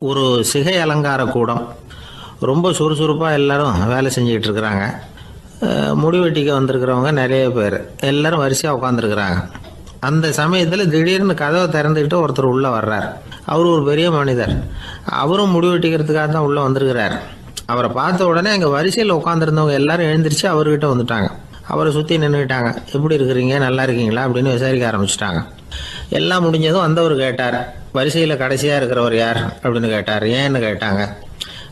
ஒரு சிகை அலங்கார கூடம். ரொம்ப சுறுசுறுப்பாக எல்லாரும் வேலை செஞ்சுக்கிட்டு இருக்கிறாங்க. முடி வெட்டிக்க வந்திருக்கிறவங்க நிறைய பேர் எல்லாரும் வரிசையாக உட்காந்துருக்குறாங்க. அந்த சமயத்தில் திடீர்னு கதவை திறந்துக்கிட்டு ஒருத்தர் உள்ளே வர்றார். அவர் ஒரு பெரிய மனிதர். அவரும் முடி வெட்டிக்கிறதுக்காக தான் உள்ளே வந்திருக்கிறார். அவரை பார்த்த உடனே அங்கே வரிசையில் உட்காந்துருந்தவங்க எல்லாரும் எழுந்திரிச்சு அவர்கிட்ட வந்துட்டாங்க. அவரை சுற்றி நின்றுக்கிட்டாங்க. எப்படி இருக்கிறீங்க, நல்லா இருக்கீங்களா அப்படின்னு விசாரிக்க ஆரம்பிச்சிட்டாங்க. எல்லாம் முடிஞ்சதும் வந்தவர் கேட்டார், வரிசையில் கடைசியாக இருக்கிறவர் யார் அப்படின்னு கேட்டார். ஏன்னு கேட்டாங்க.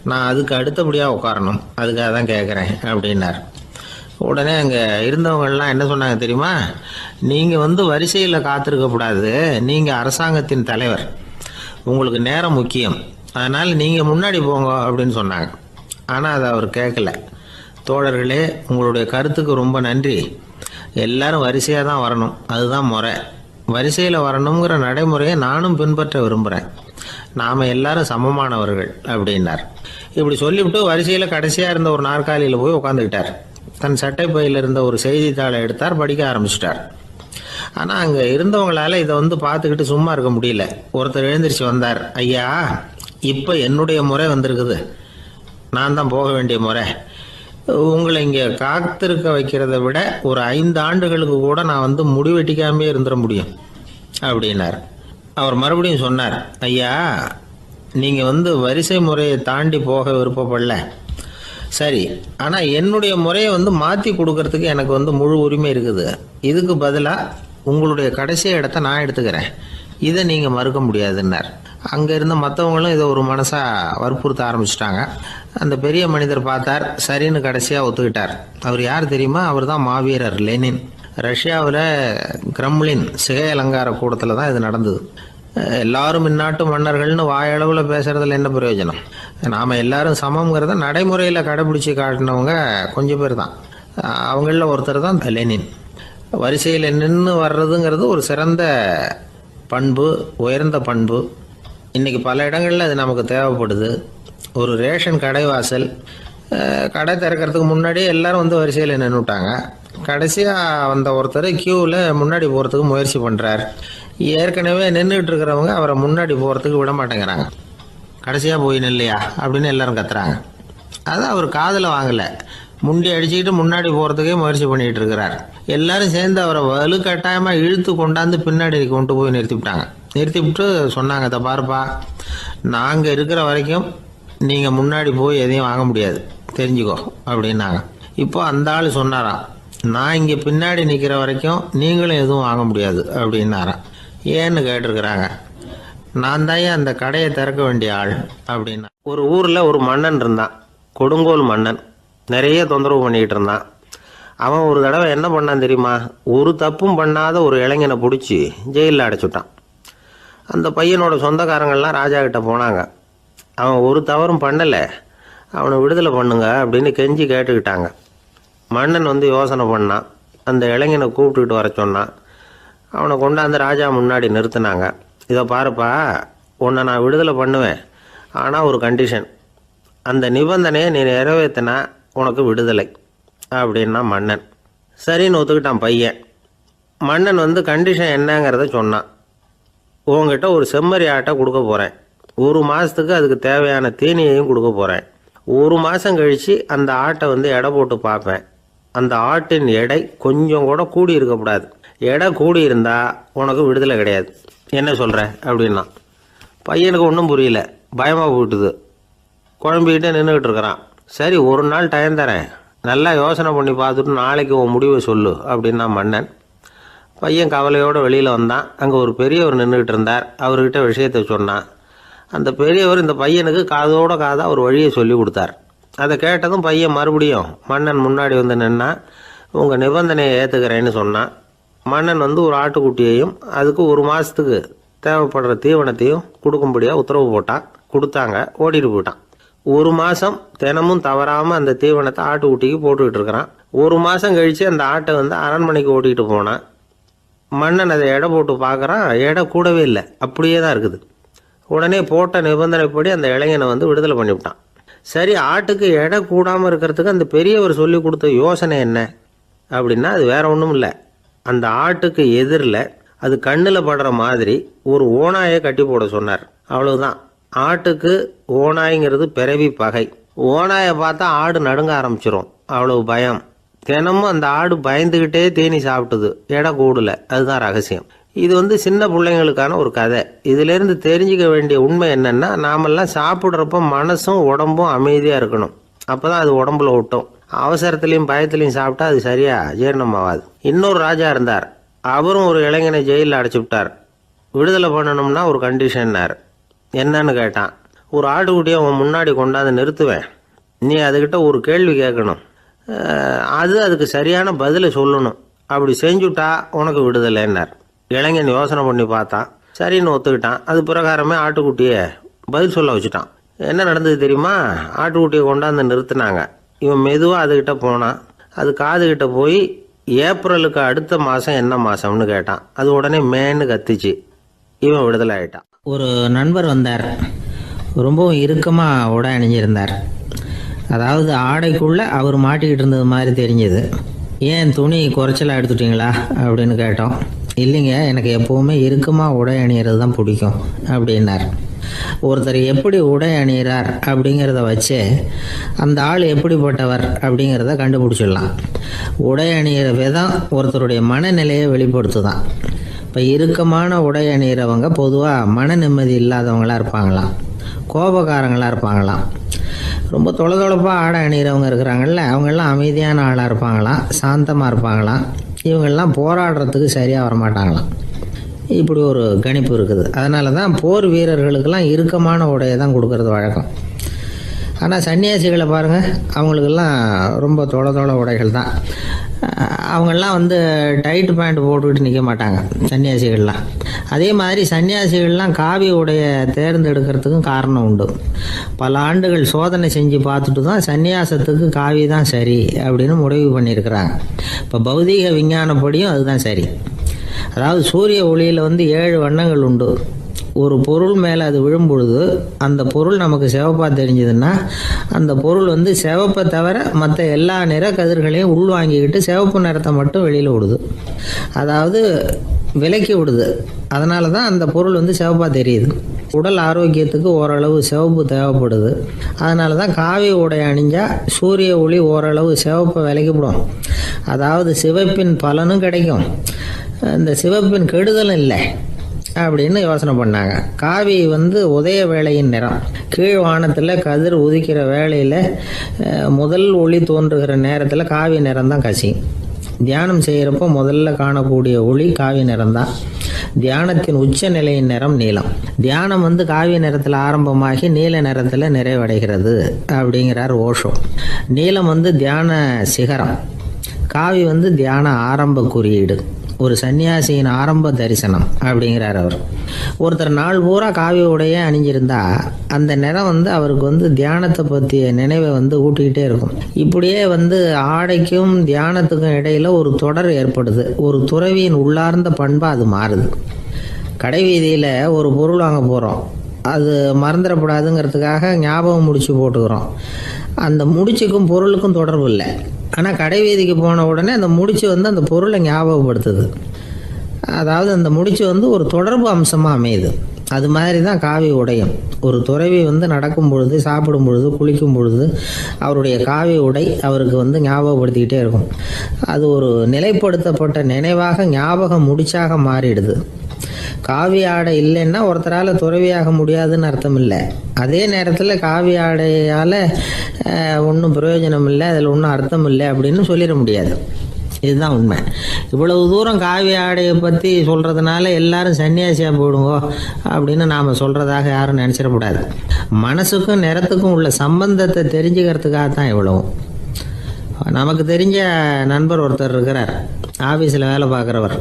நான் அதுக்கு அடுத்தபடியாக உட்காரணும், அதுக்காக தான் கேட்குறேன் அப்படின்னார். உடனே அங்கே இருந்தவங்கள்லாம் என்ன சொன்னாங்க தெரியுமா? நீங்கள் வரிசையில் காத்திருக்கக்கூடாது, நீங்கள் அரசாங்கத்தின் தலைவர், உங்களுக்கு நேரம் முக்கியம், அதனால் நீங்கள் முன்னாடி போங்க அப்படின்னு சொன்னாங்க. ஆனால் அதை அவர் கேட்கல. தோழர்களே, உங்களுடைய கருத்துக்கு ரொம்ப நன்றி. எல்லாரும் வரிசையாக தான் வரணும், அதுதான் முறை. வரிசையில் வரணுங்கிற நடைமுறையை நானும் பின்பற்ற விரும்புகிறேன். நாம் எல்லாரும் சமமானவர்கள் அப்படின்னார். இப்படி சொல்லிவிட்டு வரிசையில் கடைசியாக இருந்த ஒரு நாற்காலியில் போய் உட்காந்துக்கிட்டார். தன் சட்டை பையில் இருந்த ஒரு செய்தித்தாளை எடுத்தார், படிக்க ஆரம்பிச்சிட்டார். ஆனால் அங்கே இருந்தவங்களால இதை பார்த்துக்கிட்டு சும்மா இருக்க முடியல. ஒருத்தர் எழுந்திரிச்சு வந்தார். ஐயா, இப்போ என்னுடைய முறை வந்திருக்குது, நான் தான் போக வேண்டிய முறை. உங்களை இங்கே காத்திருக்க வைக்கிறத விட ஒரு 5 ஆண்டுகளுக்கு கூட நான் முடி வெட்டிக்காமே இருந்துட முடியும் அப்படின்னார். அவர் மறுபடியும் சொன்னார், ஐயா, நீங்கள் வரிசை முறையை தாண்டி போக விருப்பப்படல, சரி, ஆனால் என்னுடைய முறையை மாற்றி கொடுக்கறதுக்கு எனக்கு முழு உரிமை இருக்குது. இதுக்கு பதிலாக உங்களுடைய கடைசி இடத்த நான் எடுத்துக்கிறேன், இதை நீங்கள் மறுக்க முடியாதுன்னார். அங்கே இருந்த மற்றவங்களும் இதை ஒரு மனசாக வற்புறுத்த ஆரம்பிச்சிட்டாங்க. அந்த பெரிய மனிதர் பார்த்தார், சரின்னு கடைசியாக ஒத்துக்கிட்டார். அவர் யார் தெரியுமா? அவர் தான் மாவீரர் லெனின். ரஷ்யாவில் கிரெம்ளின் சிகை அலங்கார கூடத்தில் தான் இது நடந்தது. எல்லாரும் இந்நாட்டு மன்னர்கள்னு வாயளவில் பேசுகிறதுல என்ன பிரயோஜனம்? நாம் எல்லாரும் சமங்கிறத நடைமுறையில் கடைபிடிச்சி காட்டினவங்க கொஞ்சம் பேர் தான். அவங்களில் ஒருத்தர் தான் லெனின். வரிசையில் நின்று வர்றதுங்கிறது ஒரு சிறந்த பண்பு, உயர்ந்த பண்பு. இன்றைக்கி பல இடங்களில் அது நமக்கு தேவைப்படுது. ஒரு ரேஷன் கடை வாசல், கடை திறக்கிறதுக்கு முன்னாடியே எல்லாரும் வரிசையில் நின்றுட்டாங்க. கடைசியாக வந்த ஒருத்தர் க்யூவில் முன்னாடி போகிறதுக்கு முயற்சி பண்ணுறார். ஏற்கனவே நின்றுட்டு இருக்கிறவங்க அவரை முன்னாடி போகிறதுக்கு விட மாட்டேங்கிறாங்க. கடைசியாக போய் நில்லையா அப்படின்னு எல்லாரும் கத்துறாங்க. அதை அவர் காதில் வாங்கலை. முண்டி அடிச்சுக்கிட்டு முன்னாடி போகிறதுக்கே முயற்சி பண்ணிகிட்டு இருக்கிறார். எல்லாரும் சேர்ந்து அவரை வலுக்கட்டாயமாக இழுத்து கொண்டாந்து பின்னாடி கொண்டு போய் நிறுத்திவிட்டு சொன்னாங்க, இதை பாருப்பா, நாங்கள் இருக்கிற வரைக்கும் நீங்கள் முன்னாடி போய் எதையும் வாங்க முடியாது, தெரிஞ்சுக்கோ அப்படின்னாங்க. இப்போ அந்த ஆள் சொன்னாராம், நான் இங்கே பின்னாடி நிற்கிற வரைக்கும் நீங்களும் எதுவும் வாங்க முடியாது அப்படின்னாராம். ஏன்னு கேட்டிருக்கிறாங்க. நான் தான் அந்த கடையை திறக்க வேண்டிய ஆள் அப்படின்னா. ஒரு ஊரில் ஒரு மன்னன் இருந்தான், கொடுங்கோல் மன்னன். நிறைய தொந்தரவு பண்ணிக்கிட்டு இருந்தான். அவன் ஒரு தடவை என்ன பண்ணான் தெரியுமா? ஒரு தப்பும் பண்ணாத ஒரு இளைஞனை பிடிச்சி ஜெயிலில் அடைச்சுட்டான். அந்த பையனோட சொந்தக்காரங்கள்லாம் ராஜா கிட்ட போனாங்க. அவன் ஒரு தவறும் பண்ணலை, அவனை விடுதலை பண்ணுங்க அப்படின்னு கெஞ்சி கேட்டுக்கிட்டாங்க. மன்னன் யோசனை பண்ணான். அந்த இளைஞனை கூப்பிட்டுக்கிட்டு வர சொன்னான். அவனை கொண்டாந்து ராஜா முன்னாடி நிறுத்தினாங்க. இதை பாருப்பா, உன்னை நான் விடுதலை பண்ணுவேன், ஆனால் ஒரு கண்டிஷன். அந்த நிபந்தனையை நீ நிறைவேற்றினா உனக்கு விடுதலை அப்படின்னா மன்னன். சரின்னு ஒத்துக்கிட்டான் பையன். மன்னன் கண்டிஷன் என்னங்கிறத சொன்னான். உங்ககிட்ட ஒரு செம்மறி ஆட்டை கொடுக்க போகிறேன், 1 மாதத்துக்கு அதுக்கு தேவையான தீனியையும் கொடுக்க போகிறேன். 1 மாதம் கழித்து அந்த ஆட்டை எடை போட்டு பார்ப்பேன். அந்த ஆட்டின் எடை கொஞ்சம் கூட கூடி இருக்கக்கூடாது. எடை கூடி இருந்தால் உனக்கு விடுதலை கிடையாது. என்ன சொல்கிற அப்படின்னா. பையனுக்கு ஒன்றும் புரியல, பயமாக போட்டுது. குழம்பிக்கிட்டே நின்றுக்கிட்டு இருக்கிறான். சரி, ஒரு நாள் டைம் தரேன், நல்லா யோசனை பண்ணி பார்த்துட்டு நாளைக்கு உன் முடிவை சொல்லு அப்படின்னா மன்னன். பையன் கவலையோடு வெளியில் வந்தான். அங்கே ஒரு பெரியவர் நின்றுக்கிட்டு இருந்தார். அவர்கிட்ட விஷயத்தை சொன்னான். அந்த பெரியவர் இந்த பையனுக்கு காதோட காதாக ஒரு வழியை சொல்லி கொடுத்தார். அதை கேட்டதும் பையன் மறுபடியும் மன்னன் முன்னாடி நின்னா, உங்கள் நிபந்தனையை ஏற்றுக்கிறேன்னு சொன்னான். மன்னன் ஒரு ஆட்டுக்குட்டியையும் அதுக்கு 1 மாதத்துக்கு தேவைப்படுற தீவனத்தையும் கொடுக்கும்படியாக உத்தரவு போட்டான். கொடுத்தாங்க, ஓடிட்டு போயிட்டான். 1 மாதம் தினமும் தவறாமல் அந்த தீவனத்தை ஆட்டுக்குட்டிக்கு போட்டுக்கிட்டு இருக்கிறான். 1 மாதம் கழித்து அந்த ஆட்டை அரண்மனைக்கு ஓட்டிகிட்டு போனான். மன்னன் அதை எடை போட்டு பார்க்குறான், எடை கூடவே இல்லை, அப்படியே தான் இருக்குது. உடனே போட்ட நிபந்தனைப்படி அந்த இளைஞனை விடுதலை பண்ணிவிட்டான். சரி, ஆட்டுக்கு எடை கூடாமல் இருக்கிறதுக்கு அந்த பெரியவர் சொல்லி கொடுத்த யோசனை என்ன அப்படின்னா, அது வேற ஒன்றும் இல்லை. அந்த ஆட்டுக்கு எதிரில் அது கண்ணில் படுற மாதிரி ஒரு ஓனாயை கட்டி போட சொன்னார். அவ்வளவுதான். ஆட்டுக்கு ஓநாய்ங்கிறது பிறவி பகை. ஓநாயை பார்த்தா ஆடு நடுங்க ஆரம்பிச்சிரும், அவ்வளவு பயம். தினமும் அந்த ஆடு பயந்துக்கிட்டே தேனி சாப்பிட்டுது, எடை கூடல. அதுதான் ரகசியம். இது சின்ன பிள்ளைங்களுக்கான ஒரு கதை. இதிலேருந்து தெரிஞ்சுக்க வேண்டிய உண்மை என்னன்னா, நாமெல்லாம் சாப்பிட்றப்ப மனசும் உடம்பும் அமைதியாக இருக்கணும். அப்போ தான் அது உடம்புல ஒட்டும். அவசரத்துலேயும் பயத்துலையும் சாப்பிட்டா அது சரியாக ஜீரணமாகாது. இன்னொரு ராஜா இருந்தார். அவரும் ஒரு இளைஞனை ஜெயிலில் அடைச்சி விட்டார். விடுதலை பண்ணணும்னா ஒரு கண்டிஷன்னார். என்னன்னு கேட்டான். ஒரு ஆட்டுக்குட்டியை அவன் முன்னாடி கொண்டாந்து நிறுத்துவேன், நீ அதுக்கிட்ட ஒரு கேள்வி கேட்கணும், அதுக்கு சரியான பதிலை சொல்லணும். அப்படி செஞ்சுட்டா உனக்கு விடுதலைன்னார். இளைஞன் யோசனை பண்ணி பார்த்தான், சரின்னு ஒத்துக்கிட்டான். அது பிரகாரமே ஆட்டுக்குட்டியை பதில் சொல்ல வச்சுட்டான். என்ன நடந்தது தெரியுமா? ஆட்டுக்குட்டியை கொண்டாந்து நிறுத்தினாங்க. இவன் மெதுவாக அதுக்கிட்ட போனான். அது காதுகிட்ட போய் ஏப்ரலுக்கு அடுத்த மாதம் என்ன மாதம்னு கேட்டான். அது உடனே மேன்னு கத்திச்சு. இவன் விடுதலை ஆகிட்டான். ஒரு நண்பர் வந்தார். ரொம்பவும் இறுக்கமாக உடை அணிஞ்சிருந்தார். அதாவது ஆடைக்குள்ளே அவர் மாட்டிக்கிட்டு இருந்தது மாதிரி தெரிஞ்சது. ஏன் துணி குறைச்சலாக எடுத்துட்டிங்களா அப்படின்னு கேட்டோம். இல்லைங்க, எனக்கு எப்போவுமே இறுக்கமாக உடை அணிகிறது தான் பிடிக்கும் அப்படின்னார். ஒருத்தர் எப்படி உடை அணிகிறார் அப்படிங்கிறத வச்சு அந்த ஆள் எப்படிப்பட்டவர் அப்படிங்கிறத கண்டுபிடிச்சிடலாம். உடை அணிகிற விதம் ஒருத்தருடைய மனநிலையை வெளிப்படுத்துதான். இப்போ இறுக்கமான உடை அணிகிறவங்க பொதுவாக மன நிம்மதி இல்லாதவங்களாக இருப்பாங்களாம், கோபக்காரங்களாக இருப்பாங்களாம். ரொம்ப தொலைதொலைப்பாக ஆடை அணிகிறவங்க இருக்கிறாங்கல்ல, அவங்கெல்லாம் அமைதியான ஆளாக இருப்பாங்களாம், சாந்தமாக இருப்பாங்களாம். இவங்கெல்லாம் போராடுறதுக்கு சரியாக வரமாட்டாங்களாம். இப்படி ஒரு கணிப்பு இருக்குது. அதனால தான் போர் வீரர்களுக்கெல்லாம் இறுக்கமான உடையை தான் கொடுக்கறது வழக்கம். ஆனால் சன்னியாசிகளை பாருங்கள், அவங்களுக்கெல்லாம் ரொம்ப தொலை உடைகள் தான். அவங்கெல்லாம் டைட் பேண்ட் போட்டுக்கிட்டு நிற்க மாட்டாங்க சன்னியாசிகள்லாம். அதே மாதிரி சன்னியாசிகள்லாம் காவி உடையை தேர்ந்தெடுக்கிறதுக்கும் காரணம் உண்டு. பல ஆண்டுகள் சோதனை செஞ்சு பார்த்துட்டு தான் சன்னியாசத்துக்கு காவி தான் சரி அப்படின்னு முடிவு பண்ணியிருக்கிறாங்க. இப்போ பௌதீக விஞ்ஞானப்படியும் அதுதான் சரி. அதாவது சூரிய ஒளியில் 7 வண்ணங்கள் உண்டு. ஒரு பொருள் மேலே அது விழும்பொழுது அந்த பொருள் நமக்கு சிவப்பாக தெரிஞ்சதுன்னா அந்த பொருள் சிவப்பை தவிர மற்ற எல்லா நிற கதிர்களையும் உள்வாங்கிக்கிட்டு சிவப்பு நிறத்தை மட்டும் வெளியில் விடுது. அதாவது விலக்கி விடுது. அதனால தான் அந்த பொருள் சிவப்பாக தெரியுது. உடல் ஆரோக்கியத்துக்கு ஓரளவு சிவப்பு தேவைப்படுது. அதனால தான் காவி உடை அணிஞ்சால் சூரிய ஒளி ஓரளவு சிவப்பை விலக்கிவிடும். அதாவது சிவப்பின் பலனும் கிடைக்கும், இந்த சிவப்பின் கெடுதலும் இல்லை அப்படின்னு யோசனை பண்ணாங்க. காவி உதய வேளையின் நிறம். கீழ் வானத்தில் கதிர் உதிக்கிற வேளையில் முதல் ஒளி தோன்றுகிற நேரத்தில் காவி நிறம் தான் கசியும். தியானம் செய்கிறப்போ முதல்ல காணக்கூடிய ஒளி காவி நிறம்தான். தியானத்தின் உச்ச நிலையின் நிறம் நீலம். தியானம் காவி நிறத்தில் ஆரம்பமாகி நீல நிறத்தில் நிறைவடைகிறது அப்படிங்கிறார் ஓஷோ. நீலம் தியான சிகரம், காவி தியான ஆரம்ப குறியீடு, ஒரு சன்னியாசியின் ஆரம்ப தரிசனம் அப்படிங்கிறார் அவர். ஒருத்தர் நாள் பூரா காவி உடையே அணிஞ்சிருந்தா அந்த நிறம் அவருக்கு தியானத்தை பற்றிய நினைவை ஊட்டிக்கிட்டே இருக்கும். இப்படியே ஆடைக்கும் தியானத்துக்கும் இடையில ஒரு தொடர் ஏற்படுது. ஒரு துறவியின் உள்ளார்ந்த பண்பாக அது மாறுது. கடை வீதியில் ஒரு பொருள் வாங்க போகிறோம், அது மறந்துடக்கூடாதுங்கிறதுக்காக ஞாபகம் முடிச்சு போட்டுக்கிறோம். அந்த முடிச்சுக்கும் பொருளுக்கும் தொடர்பு இல்லை. ஆனால் கடை வீதிக்கு போன உடனே அந்த முடிச்சு அந்த பொருளை ஞாபகப்படுத்துது. அதாவது அந்த முடிச்சு ஒரு தொடர்பு அம்சமாக அமையுது. அது மாதிரி தான் காவி உடையும். ஒரு துறவி நடக்கும் பொழுது, சாப்பிடும் பொழுது, குளிக்கும் பொழுது அவருடைய காவி உடை அவருக்கு ஞாபகப்படுத்திக்கிட்டே இருக்கும். அது ஒரு நிலைப்படுத்தப்பட்ட நினைவாக ஞாபக முடிச்சாக மாறிடுது. காவி ஆடை இல்லைன்னா ஒருத்தரால் துறவியாக முடியாதுன்னு அர்த்தம் இல்லை. அதே நேரத்தில் காவி ஆடையால் ஒன்றும் பிரயோஜனம் இல்லை, அதில் ஒன்றும் அர்த்தம் இல்லை அப்படின்னு சொல்லிட முடியாது. இதுதான் உண்மை. இவ்வளவு தூரம் காவி ஆடையை பற்றி சொல்கிறதுனால எல்லாரும் சன்னியாசியாக போடுங்கோ அப்படின்னு நாம் சொல்கிறதாக யாரும் நினச்சிடக்கூடாது. மனசுக்கும் நிறத்துக்கும் உள்ள சம்பந்தத்தை தெரிஞ்சுக்கிறதுக்காக தான் இவ்வளவும். நமக்கு தெரிஞ்ச நண்பர் ஒருத்தர் இருக்கிறார், ஆஃபீஸில் வேலை பார்க்குறவர்.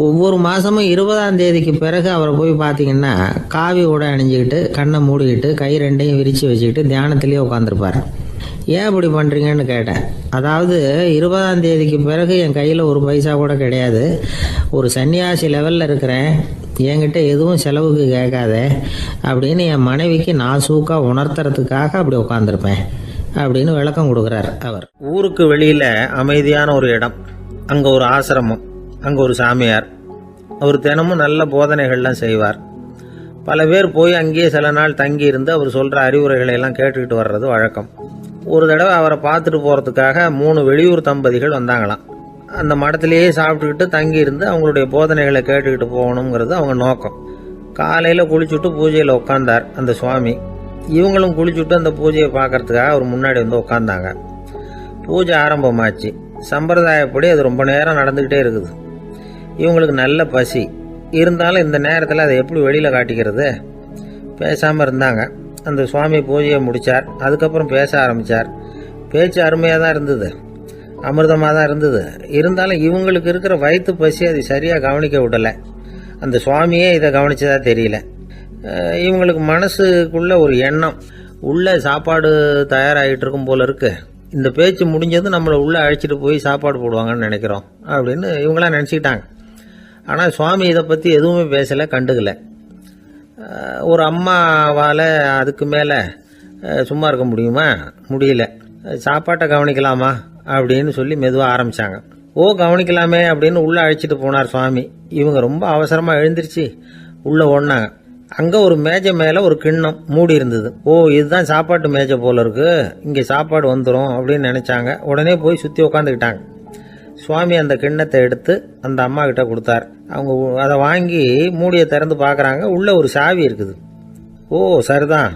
ஒவ்வொரு மாதமும் 20ஆம் தேதிக்கு பிறகு அவரை போய் பார்த்தீங்கன்னா காவி உடை அணிஞ்சிக்கிட்டு, கண்ணை மூடிக்கிட்டு, கை ரெண்டையும் விரித்து வச்சுக்கிட்டு தியானத்திலேயே உட்காந்துருப்பார். ஏன் இப்படி பண்ணுறீங்கன்னு கேட்டேன். அதாவது 20ஆம் தேதிக்கு பிறகு என் கையில் ஒரு பைசா கூட கிடையாது, ஒரு சன்னியாசி லெவலில் இருக்கிறேன், என்கிட்ட எதுவும் செலவுக்கு கேட்காத அப்படின்னு என் மனைவிக்கு நான் சூக்காக உணர்த்துறதுக்காக அப்படி உட்காந்துருப்பேன் அப்படின்னு விளக்கம் கொடுக்குறார் அவர். ஊருக்கு வெளியில் அமைதியான ஒரு இடம், அங்கே ஒரு ஆசிரமம், அங்கே ஒரு சாமியார். அவர் தினமும் நல்ல போதனைகள்லாம் செய்வார். பல பேர் போய் அங்கேயே சில நாள் தங்கி இருந்து அவர் சொல்கிற அறிவுரைகளை எல்லாம் கேட்டுக்கிட்டு வர்றது வழக்கம். ஒரு தடவை அவரை பார்த்துட்டு போகிறதுக்காக 3 வெளியூர் தம்பதிகள் வந்தாங்களாம். அந்த மடத்திலேயே சாப்பிட்டுக்கிட்டு தங்கி இருந்து அவங்களுடைய போதனைகளை கேட்டுக்கிட்டு போகணுங்கிறது அவங்க நோக்கம். காலையில் குளிச்சுட்டு பூஜையில் உட்காந்தார் அந்த சுவாமி. இவங்களும் குளிச்சுட்டு அந்த பூஜையை பார்க்கறதுக்காக அவர் முன்னாடி வந்து உட்காந்தாங்க. பூஜை ஆரம்பமாச்சு. சம்பிரதாயப்படி அது ரொம்ப நேரம் நடந்துக்கிட்டே இருக்குது. இவங்களுக்கு நல்ல பசி இருந்தாலும் இந்த நேரத்தில் அதை எப்படி வெளியில் காட்டிக்கிறது? பேசாமல் இருந்தாங்க. அந்த சுவாமி பூஜையை முடித்தார். அதுக்கப்புறம் பேச ஆரம்பித்தார். பேச்சு அருமையாக தான் இருந்தது, அமிர்தமாக தான் இருந்தது. இருந்தாலும் இவங்களுக்கு இருக்கிற வயிற்று பசி அது சரியாக கவனிக்க விடலை. அந்த சுவாமியே இதை கவனிச்சதா தெரியல. இவங்களுக்கு மனசுக்குள்ள ஒரு எண்ணம், உள்ளே சாப்பாடு தயாராகிட்டு இருக்கும் போல இருக்கு, இந்த பேச்சு முடிஞ்சது நம்மளை உள்ளே அழைச்சிட்டு போய் சாப்பாடு போடுவாங்கன்னு நினைக்கிறோம் அப்படின்னு இவங்களாம் நினச்சிக்கிட்டாங்க. ஆனால் சுவாமி இதை பற்றி எதுவுமே பேசலை, கண்டுக்கலை. ஒரு அம்மாவால் அதுக்கு மேலே சும்மா இருக்க முடியுமா? முடியல. சாப்பாட்டை கவனிக்கலாமா அப்படின்னு சொல்லி மெதுவாக ஆரம்பித்தாங்க. கவனிக்கலாமே அப்படின்னு உள்ளே அழைச்சிட்டு போனார் சுவாமி. இவங்க ரொம்ப அவசரமாக எழுந்திருச்சு உள்ளே ஓடினாங்க. அங்கே ஒரு மேஜை மேலே ஒரு கிண்ணம் மூடி இருந்தது. இதுதான் சாப்பாட்டு மேஜை போல இருக்கு, இங்கே சாப்பாடு வந்துடும் அப்படின்னு நினச்சாங்க. உடனே போய் சுற்றி உக்காந்துக்கிட்டாங்க. சுவாமி அந்த கிண்ணத்தை எடுத்து அந்த அம்மா கிட்ட கொடுத்தார். அவங்க அதை வாங்கி மூடியை திறந்து பார்க்குறாங்க. உள்ளே ஒரு சாவி இருக்குது. சரிதான்,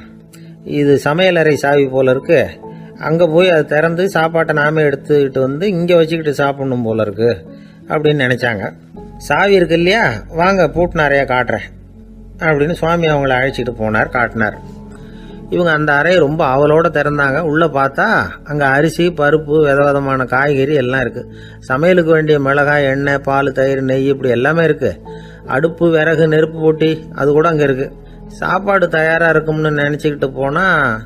இது சமையலறை சாவி போல இருக்கு. அங்கே போய் அதை திறந்து சாப்பாட்டை நாமே எடுத்துக்கிட்டு வந்து இங்கே வச்சுக்கிட்டு சாப்பிடணும் போல இருக்கு அப்படின்னு நினச்சாங்க. சாவி இருக்கு இல்லையா, வாங்க பூட்டு நிறையா காட்டுறேன் அப்படின்னு சுவாமி அவங்கள அழைச்சிட்டு போனார், காட்டினார். இவங்க அந்த அறையை ரொம்ப அவளோட திறந்தாங்க. உள்ளே பார்த்தா அங்கே அரிசி, பருப்பு, விதவிதமான காய்கறி எல்லாம் இருக்குது. சமையலுக்கு வேண்டிய மிளகாய், எண்ணெய், பால், தயிர், நெய் இப்படி எல்லாமே இருக்குது. அடுப்பு, விறகு, நெருப்பு போட்டி அது கூட அங்கே இருக்குது. சாப்பாடு தயாராக இருக்கும்னு நினச்சிக்கிட்டு போனால்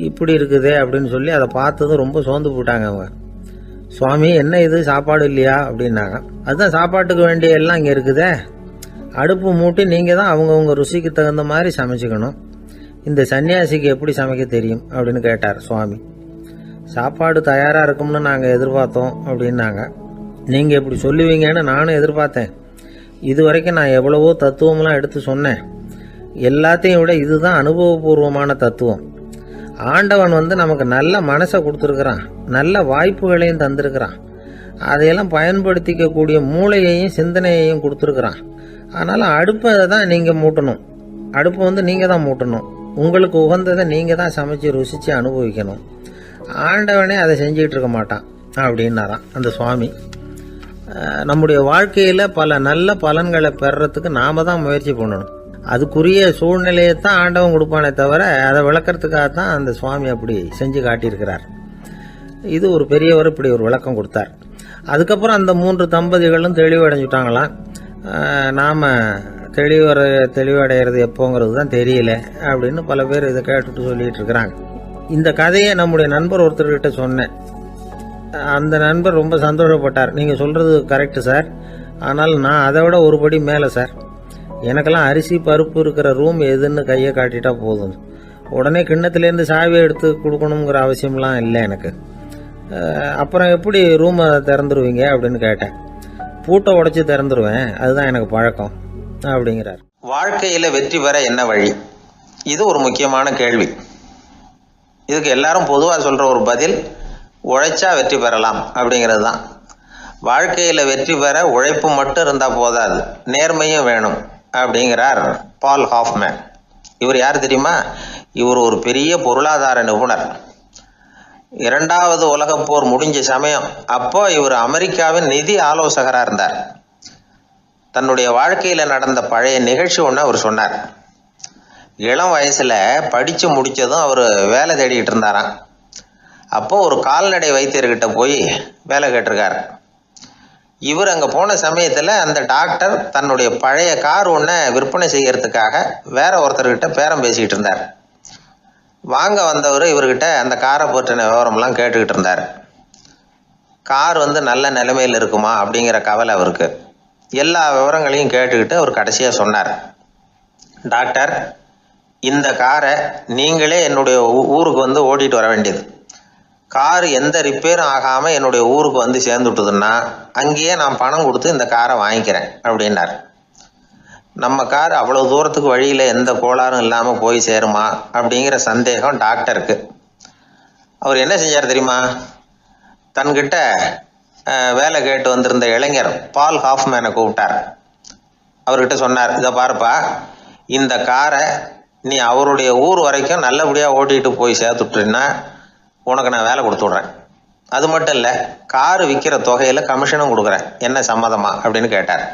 இப்படி இருக்குதே அப்படின்னு சொல்லி அதை பார்த்ததும் ரொம்ப சோர்ந்து போட்டாங்க அவங்க. சுவாமி, என்ன இது சாப்பாடு இல்லையா அப்படின்னாங்க. அதுதான் சாப்பாட்டுக்கு வேண்டிய எல்லாம் இங்கே இருக்குதே. அடுப்பு மூட்டி நீங்கள் தான் அவங்கவுங்க ருசிக்கு தகுந்த மாதிரி சமைச்சிக்கணும். இந்த சன்னியாசிக்கு எப்படி சமைக்க தெரியும் அப்படின்னு கேட்டார் சுவாமி. சாப்பாடு தயாராக இருக்கும்னு நாங்கள் எதிர்பார்த்தோம் அப்படின்னாங்க. நீங்கள் இப்படி சொல்லுவீங்கன்னு நானும் எதிர்பார்த்தேன். இது வரைக்கும் நான் எவ்வளவோ தத்துவம்லாம் எடுத்து சொன்னேன். எல்லாத்தையும் விட இதுதான் அனுபவபூர்வமான தத்துவம். ஆண்டவன் நமக்கு நல்ல மனசை கொடுத்துருக்குறான், நல்ல வாய்ப்புகளையும் தந்திருக்கிறான். அதையெல்லாம் பயன்படுத்திக்கக்கூடிய மூளையையும் சிந்தனையையும் கொடுத்துருக்குறான். அதனால் அடுப்பை தான் நீங்கள் மூட்டணும். அடுப்பு நீங்கள் தான் மூட்டணும். உங்களுக்கு உகந்ததை நீங்கள் தான் சமைச்சு ருசித்து அனுபவிக்கணும். ஆண்டவனே அதை செஞ்சிகிட்டு இருக்க மாட்டான் அப்படின்னாராம் அந்த சுவாமி. நம்முடைய வாழ்க்கையில் பல நல்ல பலன்களை பெறறதுக்கு நாம் தான் முயற்சி பண்ணணும். அதுக்குரிய சூழ்நிலையை தான் ஆண்டவன் கொடுப்பானே தவிர அதை விளக்கறதுக்காக தான் அந்த சுவாமி அப்படி செஞ்சு காட்டியிருக்கிறார். இது ஒரு பெரியவர் இப்படி ஒரு விளக்கம் கொடுத்தார். அதுக்கப்புறம் அந்த 3 தம்பதிகளும் தெளிவடைஞ்சுட்டாங்களாம். நாம் தெளிவடைகிறது எப்போங்கிறது தான் தெரியல அப்படின்னு பல பேர் இதை கேட்டுட்டு சொல்லிட்டு இருக்கிறாங்க. இந்த கதையை நம்முடைய நண்பர் ஒருத்தர்கிட்ட சொன்னேன். அந்த நண்பர் ரொம்ப சந்தோஷப்பட்டார். நீங்கள் சொல்கிறது கரெக்டு சார், ஆனால் நான் அதை விட ஒரு படி மேலே சார். எனக்கெல்லாம் அரிசி, பருப்பு இருக்கிற ரூம் எதுன்னு கையை காட்டிட்டா போதும். உடனே கிண்ணத்துலேருந்து சாவியை எடுத்து கொடுக்கணுங்கிற அவசியம்லாம் இல்லை எனக்கு. அப்புறம் எப்படி ரூமை திறந்துருவீங்க அப்படின்னு கேட்டேன். பூட்டை உடைச்சி திறந்துருவேன், அதுதான் எனக்கு பழக்கம் அப்படிங்கிறார். வாழ்க்கையில் வெற்றி பெற என்ன வழி? இது ஒரு முக்கியமான கேள்வி. இதுக்கு எல்லாரும் பொதுவாக சொல்கிற ஒரு பதில், உழைச்சா வெற்றி பெறலாம் அப்படிங்கிறது தான். வாழ்க்கையில் வெற்றி பெற உழைப்பு மட்டும் இருந்தால் போதாது, நேர்மையும் வேணும் அப்படிங்கிறார் பால் ஹாஃப்மேன். இவர் யார் தெரியுமா? இவர் ஒரு பெரிய பொருளாதார நிபுணர். 2வது உலகப் போர் முடிஞ்ச சமயம் அப்போ இவர் அமெரிக்காவின் நிதி ஆலோசகராக இருந்தார். தன்னுடைய வாழ்க்கையில் நடந்த பழைய நிகழ்ச்சி ஒன்று அவர் சொன்னார். இளம் வயசில் படித்து முடித்ததும் அவர் வேலை தேடிக்கிட்டு இருந்தாராம். அப்போ ஒரு கால்நடை வைத்தியர்கிட்ட போய் வேலை கேட்டிருக்கார். இவர் அங்கே போன சமயத்தில் அந்த டாக்டர் தன்னுடைய பழைய கார் ஒன்றை விற்பனை செய்யறதுக்காக வேற ஒருத்தர்கிட்ட பேரம் பேசிக்கிட்டு இருந்தார். வாங்க வந்தவர் இவர்கிட்ட அந்த காரை பற்றின விவரம்லாம் கேட்டுக்கிட்டு இருந்தார். கார் நல்ல நிலைமையில் இருக்குமா அப்படிங்கிற கவலை அவருக்கு. எல்லா விவரங்களையும் கேட்டுக்கிட்டு அவர் கடைசியாக சொன்னார், டாக்டர், இந்த காரை நீங்களே என்னுடைய ஊருக்கு ஓட்டிகிட்டு வர வேண்டியது. கார் எந்த ரிப்பேரும் ஆகாமல் என்னுடைய ஊருக்கு சேர்ந்துட்டுதுன்னா அங்கேயே நான் பணம் கொடுத்து இந்த காரை வாங்கிக்கிறேன் அப்படின்னார். நம்ம கார் அவ்வளோ தூரத்துக்கு வழியில் எந்த கோளாறும் இல்லாமல் போய் சேருமா அப்படிங்கிற சந்தேகம் டாக்டருக்கு. அவர் என்ன செஞ்சார் தெரியுமா? தன்கிட்ட வேலை கேட்டு வந்திருந்த இளைஞர் பால் ஹாஃப்மேனை கூப்பிட்டார். அவர்கிட்ட சொன்னார், இதை பாருப்பா, இந்த காரை நீ அவருடைய ஊர் வரைக்கும் நல்லபடியாக ஓட்டிகிட்டு போய் சேர்த்துட்டீன்னா உனக்கு நான் வேலை கொடுத்து விட்றேன். அது மட்டும் இல்லை, காரு விற்கிற தொகையில் கமிஷனும் கொடுக்குறேன், என்ன சம்மதமா அப்படின்னு கேட்டார்.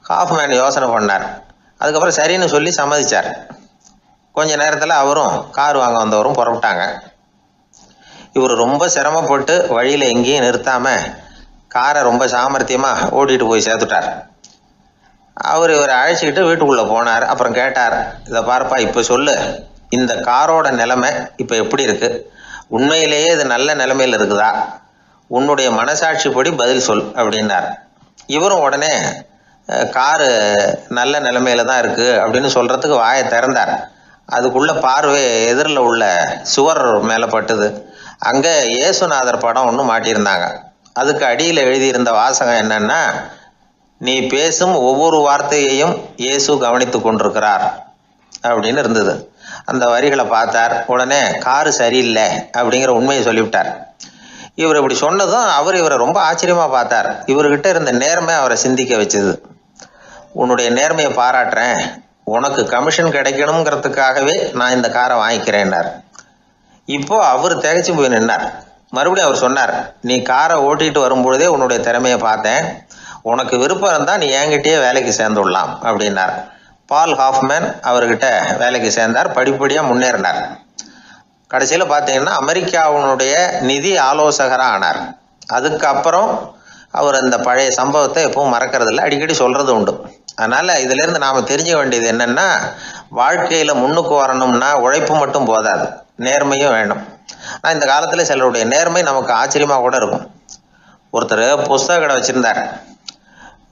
ஹாஃப்மேன் யோசனை பண்ணார். அதுக்கப்புறம் சரின்னு சொல்லி சம்மதிச்சார். கொஞ்ச நேரத்தில் அவரும் கார் வாங்க வந்தவரும் புறப்பட்டாங்க. இவர் ரொம்ப சிரமப்பட்டு வழியில் எங்கேயும் நிறுத்தாமல் காரை ரொம்ப சாமர்த்தியமாக ஓட்டிகிட்டு போய் சேர்த்துட்டார். இவரை அழைச்சிக்கிட்டு வீட்டுக்குள்ளே போனார். அப்புறம் கேட்டார், இதை பார்ப்பா, இப்போ சொல்லு, இந்த காரோட நிலைமை இப்போ எப்படி இருக்குது? உண்மையிலேயே இது நல்ல நிலைமையில் இருக்குதா? உன்னுடைய மனசாட்சிப்படி பதில் சொல் அப்படின்னார். இவரும் உடனே காரு நல்ல நிலைமையில தான் இருக்குது அப்படின்னு சொல்கிறதுக்கு வாயை திறந்தார். அதுக்குள்ளே பார்வை எதிரில் உள்ள சுவர் மேலே பட்டுது. அங்கே இயேசுநாதர் படம் ஒன்று மாட்டியிருந்தாங்க. அதுக்கு அடியில் எழுதியிருந்த வாசகம் என்னன்னா, நீ பேசும் ஒவ்வொரு வார்த்தையையும் இயேசு கவனித்து கொண்டிருக்கிறார் அப்படின்னு இருந்தது. அந்த வரிகளை பார்த்தார். உடனே காரு சரியில்லை அப்படிங்கிற உண்மையை சொல்லிவிட்டார். இவர் இப்படி சொன்னதும் இவரை ரொம்ப ஆச்சரியமாக பார்த்தார். இவர்கிட்ட இருந்த நேர்மை அவரை சிந்திக்க வச்சது. உன்னுடைய நேர்மையை பாராட்டுறேன், உனக்கு கமிஷன் கிடைக்கணுங்கிறதுக்காகவே நான் இந்த காரை வாங்கிக்கிறேன்னார். இப்போ அவர் திகைச்சு போய் நின்னார். மறுபடியும் அவர் சொன்னார், நீ காரை ஓட்டிகிட்டு வரும்பொழுதே உன்னுடைய திறமையை பார்த்தேன், உனக்கு விருப்பம் இருந்தால் நீ என்கிட்டயே வேலைக்கு சேர்ந்துடலாம் அப்படின்னார். பால் ஹாஃப்மேன் அவர்கிட்ட வேலைக்கு சேர்ந்தார். படிப்படியாக முன்னேறினார். கடைசியில் பார்த்தீங்கன்னா அமெரிக்காவினுடைய நிதி ஆலோசகராக ஆனார். அதுக்கப்புறம் அவர் அந்த பழைய சம்பவத்தை எப்பவும் மறக்கறதில்ல, அடிக்கடி சொல்கிறது உண்டு. அதனால் இதிலேருந்து நாம் தெரிஞ்சுக்க வேண்டியது என்னென்னா, வாழ்க்கையில் முன்னுக்கு வரணும்னா உழைப்பு மட்டும் போதாது, நேர்மையும் வேணும். ஆனால் இந்த காலத்தில் சிலருடைய நேர்மை நமக்கு ஆச்சரியமாக கூட இருக்கும். ஒருத்தர் புஸ்தக கடை வச்சுருந்தார்.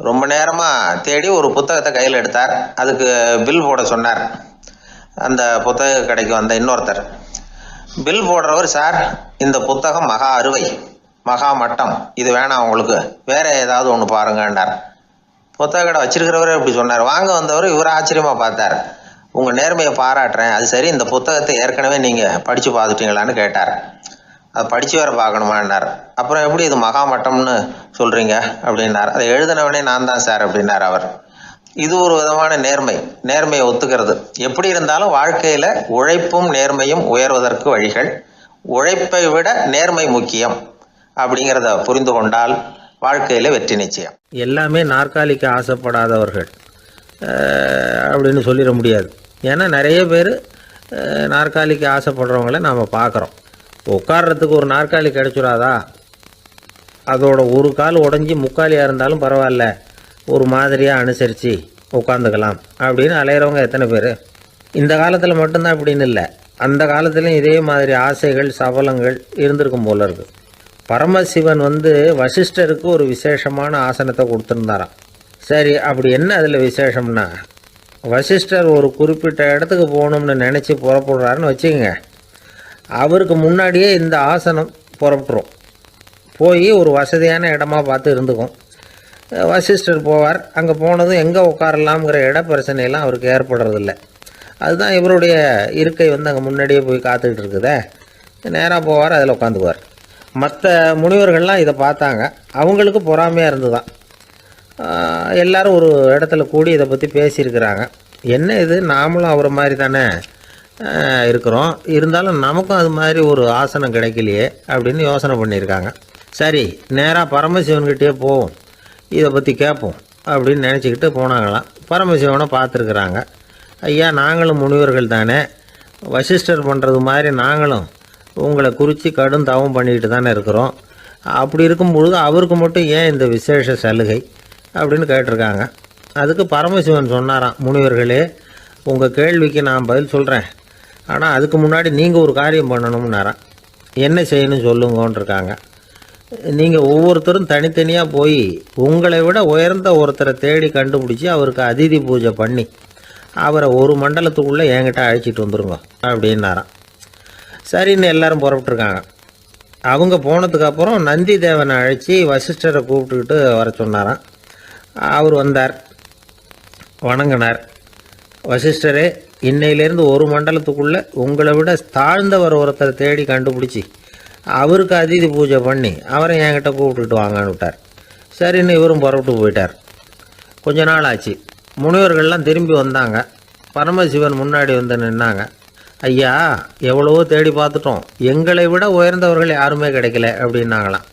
ரொம்ப நேரமாக தேடி ஒரு புத்தகத்தை கையில் எடுத்தார். அதுக்கு பில் போட சொன்னார் அந்த புத்தக கடைக்கு வந்த இன்னொருத்தர். பில் போடுறவர், சார் இந்த புத்தகம் மகா அறுவை, மகா மட்டம், இது வேணாம் உங்களுக்கு, வேற ஏதாவது ஒன்று பாருங்கன்னார். புத்தக கடை வச்சிருக்கிறவரே இப்படி சொன்னார். வாங்க வந்தவர் இவர் ஆச்சரியமாக பார்த்தார். உங்கள் நேர்மையை பாராட்டுறேன், அது சரி, இந்த புத்தகத்தை ஏற்கனவே நீங்கள் படித்து பார்த்துட்டீங்களான்னு கேட்டார். அதை படித்து வேற பார்க்கணுமான்னார். அப்புறம் எப்படி இது மகா மட்டம்னு சொல்கிறீங்க அப்படின்னார். அதை எழுதினவனே நான் தான் சார் அப்படின்னார் அவர். இது ஒரு விதமான நேர்மை, நேர்மையை ஒத்துக்கிறது. எப்படி இருந்தாலும் வாழ்க்கையில் உழைப்பும் நேர்மையும் உயர்வதற்கு வழிகள். உழைப்பை விட நேர்மை முக்கியம் அப்படிங்கிறத புரிந்து கொண்டால் வாழ்க்கையில் வெற்றி நிச்சயம். எல்லாமே நாற்காலிக்கு ஆசைப்படாதவர்கள் அப்படின்னு சொல்லிட முடியாது. ஏன்னா நிறைய பேர் நாற்காலிக்கு ஆசைப்படுறவங்கள நாம் பார்க்குறோம். உட்கார்றதுக்கு ஒரு நாற்காலி கிடைச்சிடாதா, அதோட ஒரு கால் உடஞ்சி முக்காலியாக இருந்தாலும் பரவாயில்ல, ஒரு மாதிரியாக அனுசரித்து உட்காந்துக்கலாம் அப்படின்னு அலையிறவங்க எத்தனை பேர்? இந்த காலத்தில் மட்டும்தான் அப்படின்னு இல்லை, அந்த காலத்துலேயும் இதே மாதிரி ஆசைகள் சபலங்கள் இருந்திருக்கும் போல இருக்குது. பரமசிவன் வசிஷ்டருக்கு ஒரு விசேஷமான ஆசனத்தை கொடுத்துருந்தாராம். சரி, அப்படி என்ன அதில் விசேஷம்னா, வசிஷ்டர் ஒரு குறிப்பிட்ட இடத்துக்கு போகணும்னு நினச்சி புறப்படுறாருன்னு வச்சுக்கோங்க. அவருக்கு முன்னாடியே இந்த ஆசனம் புறப்பட்டுரும். போய் ஒரு வசதியான இடமா பார்த்து இருந்துக்கும். வசிஷ்டர் போவார். அங்கே போனதும் எங்கே உட்காரலாம்ங்கிற இட பிரச்சனையெல்லாம் அவருக்கு ஏற்படுறதில்ல. அதுதான் இவருடைய இருக்கை அங்கே முன்னாடியே போய் காத்துக்கிட்டு இருக்குதே. நேராக போவார், அதில் உட்காந்துக்குவார். மற்ற முனிவர்கள்லாம் இதை பார்த்தாங்க. அவங்களுக்கு பொறாமையாக இருந்துதான். எல்லோரும் ஒரு இடத்துல கூடி இதை பற்றி பேசியிருக்கிறாங்க. என்ன இது, நாமளும் அவரை மாதிரி தானே இருக்கிறோம், இருந்தாலும் நமக்கும் அது மாதிரி ஒரு ஆசனம் கிடைக்கலையே அப்படின்னு யோசனை பண்ணியிருக்காங்க. சரி, நேராக பரமசிவன்கிட்டே போவோம், இதை பற்றி கேட்போம் அப்படின்னு நினச்சிக்கிட்டு போனாங்களாம். பரமசிவனை பார்த்துருக்குறாங்க. ஐயா, நாங்களும் முனிவர்கள் தானே, வசிஷ்டர் பண்ணுறது மாதிரி நாங்களும் உங்களை குறித்து கடும் தவம் பண்ணிக்கிட்டு தானே இருக்கிறோம். அப்படி இருக்கும்பொழுது அவருக்கு மட்டும் ஏன் இந்த விசேஷ சலுகை அப்படின்னு கேட்டிருக்காங்க. அதுக்கு பரமசிவன் சொன்னாராம், முனிவர்களே, உங்கள் கேள்விக்கு நான் பதில் சொல்கிறேன், ஆனால் அதுக்கு முன்னாடி நீங்கள் ஒரு காரியம் பண்ணணும்னாராம். என்ன செய்யணும் சொல்லுங்கன்றிருக்காங்க. நீங்கள் ஒவ்வொருத்தரும் தனித்தனியாக போய் உங்களை விட உயர்ந்த ஒருத்தரை தேடி கண்டுபிடிச்சி அவருக்கு அதிதி பூஜை பண்ணி அவரை ஒரு மண்டலத்துக்குள்ளே என்கிட்ட அழைச்சிட்டு வந்துருங்க அப்படின்னாராம். சரின்னு எல்லாரும் புறப்பட்டுருக்காங்க. அவங்க போனதுக்கப்புறம் நந்தி தேவனை அழைச்சி வசிஷ்டரை கூப்பிட்டுக்கிட்டு வர சொன்னாராம். அவர் வந்தார். வணங்கினார். வசிஷ்டரே, இன்னையிலேருந்து ஒரு மண்டலத்துக்குள்ளே உங்களை விட தாழ்ந்தவர் ஒருத்தரை தேடி கண்டுபிடிச்சி அவருக்கு அதிதி பூஜை பண்ணி அவரை என்கிட்ட கூப்பிட்டுட்டு வாங்கன்னு விட்டார். சரின்னு இவரும் புறப்பட்டு போயிட்டார். கொஞ்ச நாள் ஆச்சு. முனிவர்கள்லாம் திரும்பி வந்தாங்க. பரமசிவன் முன்னாடி வந்து நின்னாங்க. ஐயா, எவ்வளவோ தேடி பார்த்துட்டோம், எங்களை விட உயர்ந்தவர்கள் யாருமே கிடைக்கல அப்படின்னாங்களாம்.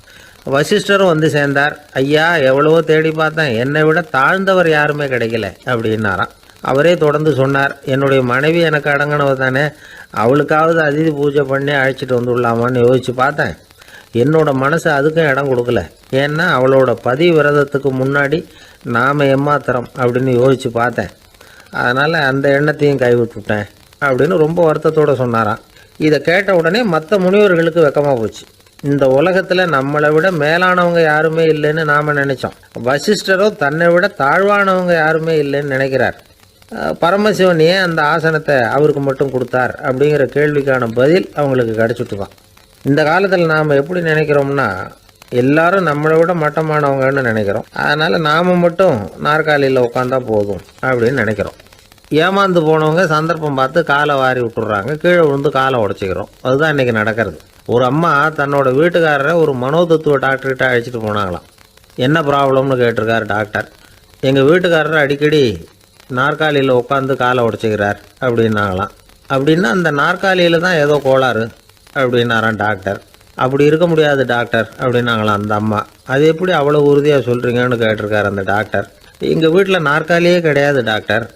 வசிஷ்டரும் வந்து சேர்ந்தார். ஐயா, எவ்வளவோ தேடி பார்த்தேன், என்னை விட தாழ்ந்தவர் யாருமே கிடைக்கல அப்படின்னாராம். அவரே தொடர்ந்து சொன்னார், என்னுடைய மனைவி எனக்கு அடங்கினவ தானே, அவளுக்காவது அதிதி பூஜை பண்ணி அழைச்சிட்டு வந்துடலாமான்னு யோசித்து பார்த்தேன். என்னோட மனசு அதுக்கும் இடம் கொடுக்கல. ஏன்னா அவளோட பதி விரதத்துக்கு முன்னாடி நாம் ஏமாத்திரம் அப்படின்னு யோசித்து பார்த்தேன். அதனால் அந்த எண்ணத்தையும் கைவிட்டுட்டேன் அப்படின்னு ரொம்ப வருத்தத்தோடு சொன்னாராம். இதை கேட்ட உடனே மற்ற முனிவர்களுக்கு வெக்கமாக போச்சு. இந்த உலகத்தில் நம்மளை விட மேலானவங்க யாருமே இல்லைன்னு நாம் நினச்சோம். வசிஷ்டரோ தன்னை விட தாழ்வானவங்க யாருமே இல்லைன்னு நினைக்கிறார். பரமசிவன் ஏன் அந்த ஆசனத்தை அவருக்கு மட்டும் கொடுத்தார் அப்படிங்கிற கேள்விக்கான பதில் அவங்களுக்கு கிடச்சிட்டுதான். இந்த காலத்தில் நாம் எப்படி நினைக்கிறோம்னா, எல்லாரும் நம்மளை விட மட்டமானவங்கன்னு நினைக்கிறோம். அதனால் நாம் மட்டும் நாற்காலியில் உட்காந்தா போதும் அப்படின்னு நினைக்கிறோம். ஏமாந்து போனவங்க சந்தர்ப்பம் பார்த்து காலை வாரி விட்டுடுறாங்க, கீழே விழுந்து காலை உடச்சிக்கிறோம். அதுதான் இன்றைக்கி நடக்கிறது. ஒரு அம்மா தன்னோட வீட்டுக்காரரை ஒரு மனோதத்துவ டாக்டர்கிட்ட அழைச்சிட்டு போனாங்களாம். என்ன ப்ராப்ளம்னு கேட்டிருக்கார் டாக்டர். எங்கள் வீட்டுக்காரர் அடிக்கடி நாற்காலியில் உட்காந்து காலை உடச்சிக்கிறார் அப்படின்னாங்களாம். அப்படின்னா அந்த நாற்காலியில் தான் ஏதோ கோளாறு அப்படின்னாரான் டாக்டர். அப்படி இருக்க முடியாது டாக்டர் அப்படின்னாங்களாம் அந்த அம்மா. அது எப்படி அவ்வளோ உறுதியாக சொல்கிறீங்கன்னு கேட்டிருக்கார் அந்த டாக்டர். எங்கள் வீட்டில் நாற்காலியே கிடையாது டாக்டர்,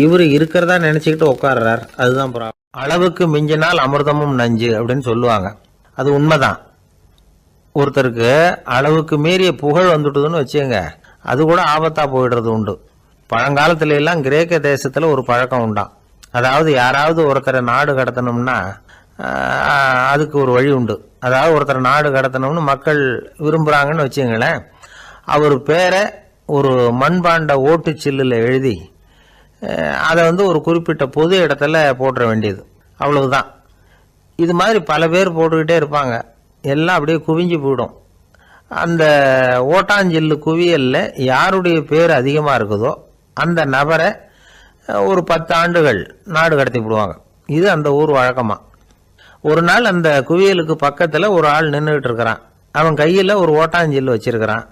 இவர் இருக்கிறதா நினச்சிக்கிட்டு உட்கார்றார், அதுதான் ப்ராப்ளம். அளவுக்கு மிஞ்சினால் அமிர்தமும் நஞ்சு அப்படின்னு சொல்லுவாங்க. அது உண்மைதான். ஒருத்தருக்கு அளவுக்கு மீறிய புகழ் வந்துட்டுதுன்னு வச்சுங்க, அது கூட ஆபத்தாக போயிடுறது உண்டு. பழங்காலத்துல எல்லாம் கிரேக்க தேசத்தில் ஒரு பழக்கம் உண்டாம். அதாவது யாராவது ஒருத்தரை நாடு கடத்தணும்னா அதுக்கு ஒரு வழி உண்டு. அதாவது ஒருத்தரை நாடு கடத்தணும்னு மக்கள் விரும்புகிறாங்கன்னு வச்சுங்களேன், அவர் பேரை ஒரு மண்பாண்ட ஓட்டுச்சில்லில் எழுதி அதை ஒரு குறிப்பிட்ட பொது இடத்துல போட்டுற வேண்டியது, அவ்வளவுதான். இது மாதிரி பல பேர் போட்டுக்கிட்டே இருப்பாங்க. எல்லாம் அப்படியே குவிஞ்சு போயிடும். அந்த ஓட்டாஞ்சில்லு குவியலில் யாருடைய பேர் அதிகமாக இருக்குதோ அந்த நபரை ஒரு 10 ஆண்டுகள் நாடு கடத்தி விடுவாங்க. இது அந்த ஊர் வழக்கமாக. ஒரு நாள் அந்த குவியலுக்கு பக்கத்தில் ஒரு ஆள் நின்றுக்கிட்டு இருக்கிறான். அவன் கையில் ஒரு ஓட்டாஞ்சில்லு வச்சிருக்கிறான்.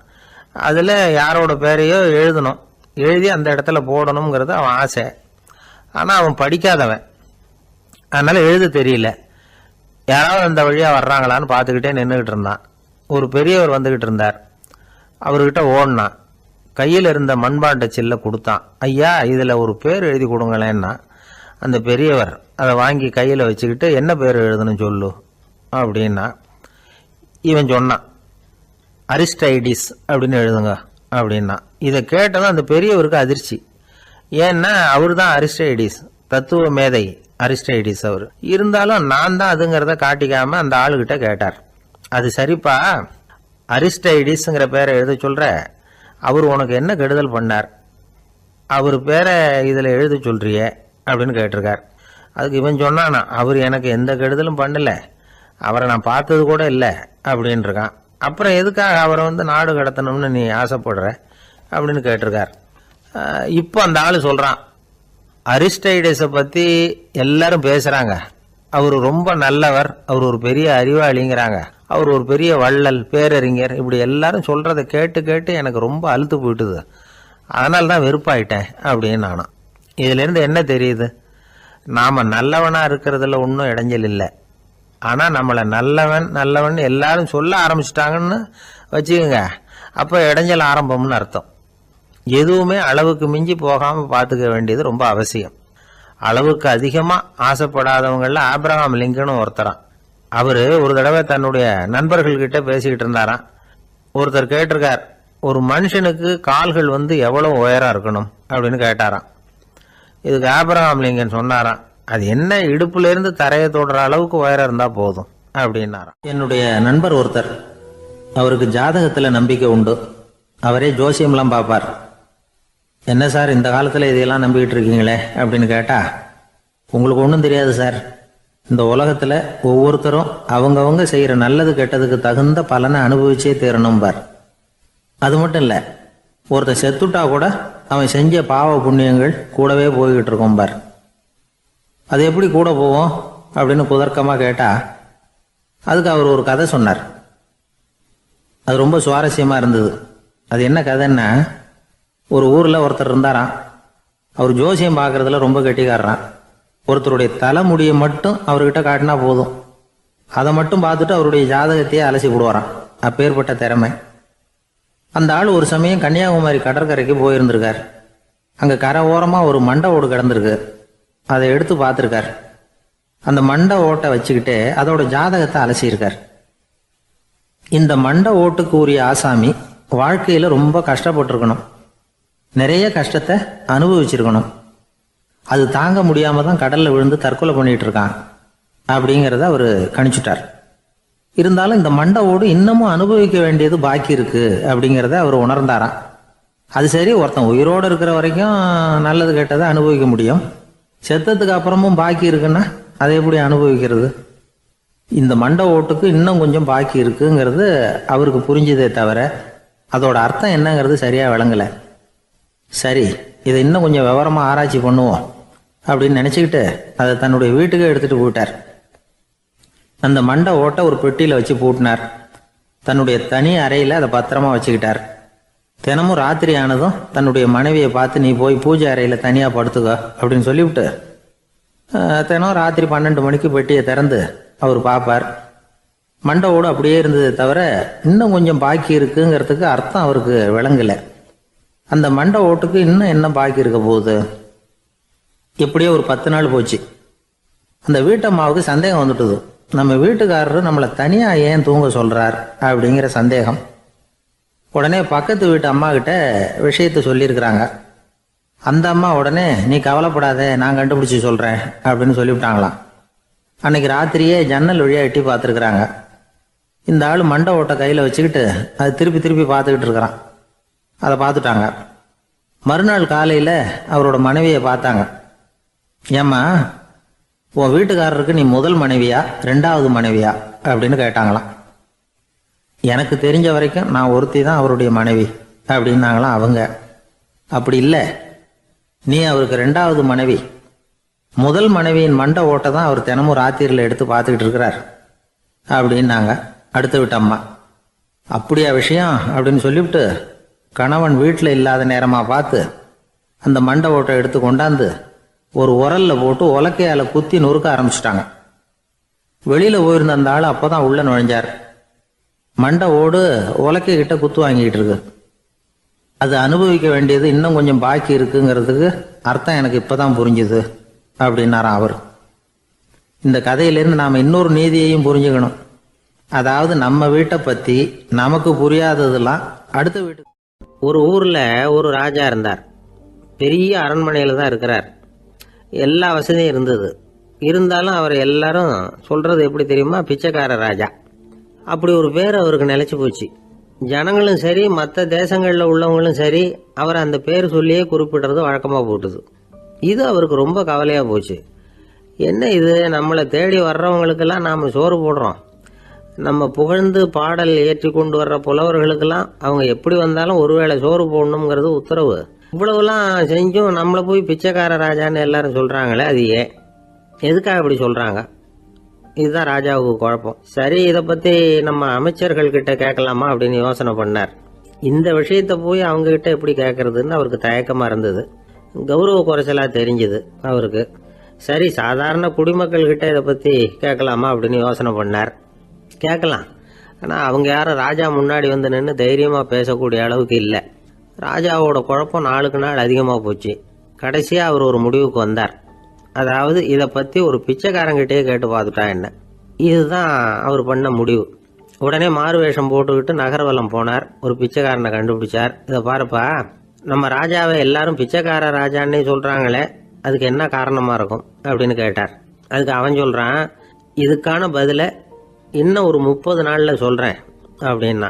அதில் யாரோட பேரையோ எழுதணும், எழுதி அந்த இடத்துல போடணுங்கிறது அவன் ஆசை. ஆனால் அவன் படிக்காதவன், அதனால் எழுத தெரியல. யாராவது அந்த வழியாக வர்றாங்களான்னு பார்த்துக்கிட்டே நின்றுக்கிட்டு இருந்தான். ஒரு பெரியவர் வந்துக்கிட்டு இருந்தார். அவர்கிட்ட ஓடினான். கையில் இருந்த மண்பாண்ட சில்லை கொடுத்தான். ஐயா, இதில் ஒரு பேர் எழுதி கொடுங்களேன்னா அந்த பெரியவர் அதை வாங்கி கையில் வச்சுக்கிட்டு, என்ன பேர் எழுதணும் சொல்லு அப்படின்னா. இவன் சொன்னான், அரிஸ்டைடிஸ் அப்படின்னு எழுதுங்க அப்படின்னா. இதை கேட்டதும் அந்த பெரியவருக்கு அதிர்ச்சி. ஏன்னா அவர் தான் அரிஸ்டைடிஸ், தத்துவ மேதை அரிஸ்டைடிஸ் அவர். இருந்தாலும் நான் தான் அதுங்கிறத காட்டிக்காம அந்த ஆளுகிட்ட கேட்டார். அது சரிப்பா, அரிஸ்டைடிஸ்ங்கிற பேரை எழுத சொல்ற, அவர் உனக்கு என்ன கெடுதல் பண்ணார், அவர் பேரை இதில் எழுத சொல்றியே அப்படின்னு கேட்டிருக்கார். அதுக்கு இவன் சொன்னானா, அவர் எனக்கு எந்த கெடுதலும் பண்ணல, அவரை நான் பார்த்தது கூட இல்லை அப்படின்னு இருக்கான். அப்புறம் எதுக்காக அவரை நாடு கடத்தணும்னு நீ ஆசைப்படுற அப்படின்னு கேட்டிருக்கார். இப்போ அந்த ஆள் சொல்கிறான், அரிஸ்டைடஸை பற்றி எல்லாரும் பேசுகிறாங்க, அவர் ரொம்ப நல்லவர், அவர் ஒரு பெரிய அறிவாளிங்கிறாங்க, அவர் ஒரு பெரிய வள்ளல், பேரறிஞர், இப்படி எல்லாரும் சொல்கிறத கேட்டு கேட்டு எனக்கு ரொம்ப அழுத்து போயிட்டுது, அதனால தான் வெறுப்பாயிட்டேன் அப்படின்னு நானும். இதிலேருந்து என்ன தெரியுது, நாம் நல்லவனாக இருக்கிறதுல ஒன்றும் இடைஞ்சல் இல்லை. ஆனால் நம்மளை நல்லவன் நல்லவன் எல்லாரும் சொல்ல ஆரம்பிச்சிட்டாங்கன்னு வச்சுக்கோங்க, அப்போ இடைஞ்சல் ஆரம்பம்னு அர்த்தம். எதுவுமே அளவுக்கு மிஞ்சி போகாமல் பார்த்துக்க வேண்டியது ரொம்ப அவசியம். அளவுக்கு அதிகமாக ஆசைப்படாதவங்களில் ஆப்ரஹாம் லிங்கனும் ஒருத்தரான். அவர் ஒரு தடவை தன்னுடைய நண்பர்கள்கிட்ட பேசிக்கிட்டு இருந்தாராம். ஒருத்தர் கேட்டிருக்கார், ஒரு மனுஷனுக்கு கால்கள் எவ்வளோ உயரம் இருக்கணும் அப்படின்னு கேட்டாராம். இதுக்கு ஆப்ரஹாம் லிங்கன் சொன்னாராம், அது என்ன, இடுப்புலேருந்து தரையை தொடுற அளவுக்கு உயரம் இருந்தால் போதும் அப்படின்னாராம். என்னுடைய நண்பர் ஒருத்தர், அவருக்கு ஜாதகத்தில் நம்பிக்கை உண்டு, அவரே ஜோசியம்லாம் பார்ப்பார். என்ன சார் இந்த காலத்தில் இதையெல்லாம் நம்பிக்கிட்டு இருக்கீங்களே அப்படின்னு கேட்டால், உங்களுக்கு ஒன்றும் தெரியாது சார், இந்த உலகத்தில் ஒவ்வொருத்தரும் அவங்கவங்க செய்கிற நல்லது கெட்டதுக்கு தகுந்த பலனை அனுபவிச்சே தீரணும் பார். அது மட்டும் இல்லை, ஒருத்தர் செத்துட்டா கூட அவன் செஞ்ச பாவ புண்ணியங்கள் கூடவே போய்கிட்டு இருக்கும் பார். அது எப்படி கூட போவோம் அப்படின்னு குதர்க்கமாக கேட்டால் அதுக்கு அவர் ஒரு கதை சொன்னார். அது ரொம்ப சுவாரஸ்யமாக இருந்தது. அது என்ன கதைன்னா, ஒரு ஊரில் ஒருத்தர் இருந்தாராம். அவர் ஜோசியம் பார்க்குறதுல ரொம்ப கெட்டிக்காரரான். ஒருத்தருடைய தலைமுடியை மட்டும் அவர்கிட்ட காட்டினா போதும், அதை மட்டும் பார்த்துட்டு அவருடைய ஜாதகத்தையே அலசி விடுவாராம். அப்பேற்பட்ட திறமை. அந்த ஆள் ஒரு சமயம் கன்னியாகுமரி கடற்கரைக்கு போயிருந்திருக்கார். அங்கே கரை ஓரமாக ஒரு மண்டை ஓடு கிடந்திருக்கு. அதை எடுத்து பார்த்துருக்கார். அந்த மண்டை ஓட்டை வச்சுக்கிட்டு அதோட ஜாதகத்தை அலசியிருக்கார். இந்த மண்டை ஓட்டுக்கு உரிய ஆசாமி வாழ்க்கையில் ரொம்ப கஷ்டப்பட்டிருக்கணும், நிறைய கஷ்டத்தை அனுபவிச்சிருக்கணும். அது தாங்க முடியாமல் தான் கடலில் விழுந்து தற்கொலை பண்ணிட்டு இருக்கான் அப்படிங்கிறத அவர் கணிச்சுட்டார். இருந்தாலும் இந்த மண்டை ஓடு இன்னமும் அனுபவிக்க வேண்டியது பாக்கி இருக்கு அப்படிங்கிறத அவர் உணர்ந்தாராம். அது சரி, ஒருத்தன் உயிரோடு இருக்கிற வரைக்கும் நல்லது கெட்டதை அனுபவிக்க முடியும், செத்ததுக்கு அப்புறமும் பாக்கி இருக்குன்னா அதை எப்படி அனுபவிக்கிறது? இந்த மண்டை ஓட்டுக்கு இன்னும் கொஞ்சம் பாக்கி இருக்குங்கிறது அவருக்கு புரிஞ்சதே தவிர அதோட அர்த்தம் என்னங்கிறது சரியாக விளங்கலை. சரி, இதை இன்னும் கொஞ்சம் விவரமாக ஆராய்ச்சி பண்ணுவோம் அப்படின்னு நினச்சிக்கிட்டு அதை தன்னுடைய வீட்டுக்கு எடுத்துகிட்டு போயிட்டார். அந்த மண்டை ஓட்டை ஒரு பெட்டியில் வச்சு பூட்டினார். தன்னுடைய தனி அறையில் அதை பத்திரமா வச்சுக்கிட்டார். தினமும் ராத்திரி ஆனதும் தன்னுடைய மனைவியை பார்த்து, நீ போய் பூஜை அறையில் தனியாக படுத்துக்கோ அப்படின்னு சொல்லிவிட்டு தினம் ராத்திரி 12 மணிக்கு பெட்டியை திறந்து அவர் பார்ப்பார். மண்டை ஓடு அப்படியே இருந்தது தவிர இன்னும் கொஞ்சம் பாக்கி இருக்குங்கிறதுக்கு அர்த்தம் அவருக்கு விளங்கலை. அந்த மண்டை ஓட்டுக்கு இன்னும் என்ன பாக்கி இருக்க போகுது? எப்படியோ ஒரு 10 நாள் போச்சு. அந்த வீட்டம்மாவுக்கு சந்தேகம் வந்துட்டுது. நம்ம வீட்டுக்காரரு நம்மளை தனியாக ஏன் தூங்க சொல்கிறார் அப்படிங்கிற சந்தேகம். உடனே பக்கத்து வீட்டு அம்மா கிட்ட விஷயத்தை சொல்லியிருக்கிறாங்க. அந்த அம்மா உடனே, நீ கவலைப்படாத, நான் கண்டுபிடிச்சி சொல்கிறேன் அப்படின்னு சொல்லிவிட்டாங்களாம். அன்னைக்கு ராத்திரியே ஜன்னல் வழியாக எட்டி பார்த்துருக்குறாங்க. இந்த ஆள் மண்டை ஓட்டை கையில் வச்சுக்கிட்டு அது திருப்பி திருப்பி பார்த்துக்கிட்டு இருக்கிறான். அதை பார்த்துட்டாங்க. மறுநாள் காலையில் அவரோட மனைவியை பார்த்தாங்க. ஏம்மா, உன் வீட்டுக்காரருக்கு நீ முதல் மனைவியா 2வது மனைவியா அப்படின்னு கேட்டாங்களாம். எனக்கு தெரிஞ்ச வரைக்கும் நான் ஒருத்தி தான் அவருடைய மனைவி அப்படின்னாங்களாம் அவங்க. அப்படி இல்லை, நீ அவருக்கு 2வது மனைவி. முதல் மனைவியின் மண்டை ஓட்டை தான் அவர் தினமும் ராத்திரியில் எடுத்து பார்த்துக்கிட்டு இருக்கிறார் அப்படின்னாங்க அடுத்த வீட்டு அம்மா. அப்படியா விஷயம் அப்படின்னு சொல்லிவிட்டு கணவன் வீட்டில் இல்லாத நேரமாக பார்த்து அந்த மண்டை ஓட்டை எடுத்து கொண்டாந்து ஒரு உரலில் போட்டு உலக்கையால் குத்தி நொறுக்க ஆரம்பிச்சிட்டாங்க. வெளியில் போயிருந்த அந்த ஆள் அப்போ தான் உள்ளே நுழைஞ்சார். மண்டை ஓடு உலக்கை கிட்ட குத்து வாங்கிக்கிட்டு இருக்கு. அது அனுபவிக்க வேண்டியது இன்னும் கொஞ்சம் பாக்கி இருக்குங்கிறதுக்கு அர்த்தம் எனக்கு இப்போ தான் புரிஞ்சுது அப்படின்னாராம் அவர். இந்த கதையிலேருந்து நாம் இன்னொரு நீதியையும் புரிஞ்சுக்கணும். அதாவது நம்ம வீட்டை பற்றி நமக்கு புரியாததெல்லாம் அடுத்த வீட்டுக்கு. ஒரு ஊரில் ஒரு ராஜா இருந்தார். பெரிய அரண்மனையில் தான் இருக்கிறார். எல்லா வசதியும் இருந்தது. இருந்தாலும் அவர் எல்லாரும் சொல்கிறது எப்படி தெரியுமா, பிச்சைக்கார ராஜா. அப்படி ஒரு பேர் அவருக்கு நிலைச்சி போச்சு. ஜனங்களும் சரி, மற்ற தேசங்களில் உள்ளவங்களும் சரி, அவர் அந்த பேர் சொல்லியே குறிப்பிடுறது வழக்கமாக போட்டுது. இது அவருக்கு ரொம்ப கவலையாக போச்சு. என்ன இது, நம்மளை தேடி வர்றவங்களுக்கெல்லாம் நாம் சோறு போடுறோம், நம்ம புகழ்ந்து பாடல் ஏற்றி கொண்டு வர்ற புலவர்களுக்கெல்லாம் அவங்க எப்படி வந்தாலும் ஒருவேளை சோறு போடணுங்கிறது உத்தரவு. இவ்வளவுலாம் செஞ்சும் நம்மளை போய் பிச்சைக்கார ராஜான்னு எல்லாரும் சொல்கிறாங்களே, அது ஏன், எதுக்காக இப்படி சொல்கிறாங்க? இதுதான் ராஜாவுக்கு குழப்பம். சரி, இதை பற்றி நம்ம அமைச்சர்கள்கிட்ட கேட்கலாமா அப்படின்னு யோசனை பண்ணார். இந்த விஷயத்தை போய் அவங்ககிட்ட எப்படி கேட்கறதுன்னு அவருக்கு தயக்கமாக இருந்தது. கௌரவ குறைச்சலாக தெரிஞ்சுது அவருக்கு. சரி, சாதாரண குடிமக்கள்கிட்ட இதை பற்றி கேட்கலாமா அப்படின்னு யோசனை பண்ணார். கேட்கலாம், ஆனால் அவங்க யாரும் ராஜா முன்னாடி வந்து நின்று தைரியமாக பேசக்கூடிய அளவுக்கு இல்லை. ராஜாவோட குழப்பம் நாளுக்கு நாள் அதிகமாக போச்சு. கடைசியாக அவர் ஒரு முடிவுக்கு வந்தார். அதாவது இதை பற்றி ஒரு பிச்சைக்காரங்கிட்டே கேட்டு பார்த்துட்டா என்ன. இதுதான் அவர் பண்ண முடிவு. உடனே மாறு வேஷம் போட்டுக்கிட்டு நகர்வலம் போனார். ஒரு பிச்சைக்காரனை கண்டுபிடிச்சார். இதை பாருப்பா, நம்ம ராஜாவை எல்லாரும் பிச்சைக்கார ராஜான்னே சொல்கிறாங்களே, அதுக்கு என்ன காரணமாக இருக்கும் அப்படின்னு கேட்டார். அதுக்கு அவன் சொல்கிறான், இதுக்கான பதிலை இன்னும் ஒரு 30 நாளில் சொல்கிறேன் அப்படின்னா.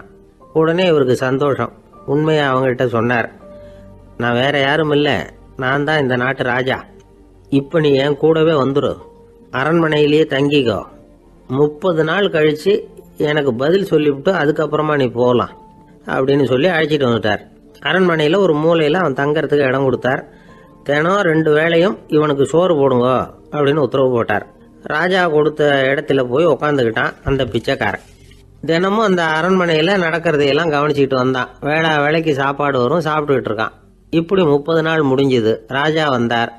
உடனே இவருக்கு சந்தோஷம். உண்மையை அவங்ககிட்ட சொன்னார். நான் வேற யாரும் இல்லை, நான் தான் இந்த நாட்டு ராஜா. இப்போ நீ என் கூடவே வந்துடு, அரண்மனையிலேயே தங்கிக்கோ. 30 நாள் கழித்து எனக்கு பதில் சொல்லிவிட்டு அதுக்கப்புறமா நீ போகலாம் அப்படின்னு சொல்லி அழைச்சிட்டு வந்துட்டார். அரண்மனையில் ஒரு மூலையில் அவன் தங்கறதுக்கு இடம் கொடுத்தார். தினம் 2 வேளையும் இவனுக்கு சோறு போடுங்க அப்படின்னு உத்தரவு போட்டார். ராஜா கொடுத்த இடத்துல போய் உக்காந்துக்கிட்டான் அந்த பிச்சைக்காரன். தினமும் அந்த அரண்மனையில் நடக்கிறதையெல்லாம் கவனிச்சிக்கிட்டு வந்தான். வேளைக்கு சாப்பாடு வரும், சாப்பிட்டுக்கிட்டு இருக்கான். இப்படி 30 நாள் முடிஞ்சுது. ராஜா வந்தார்.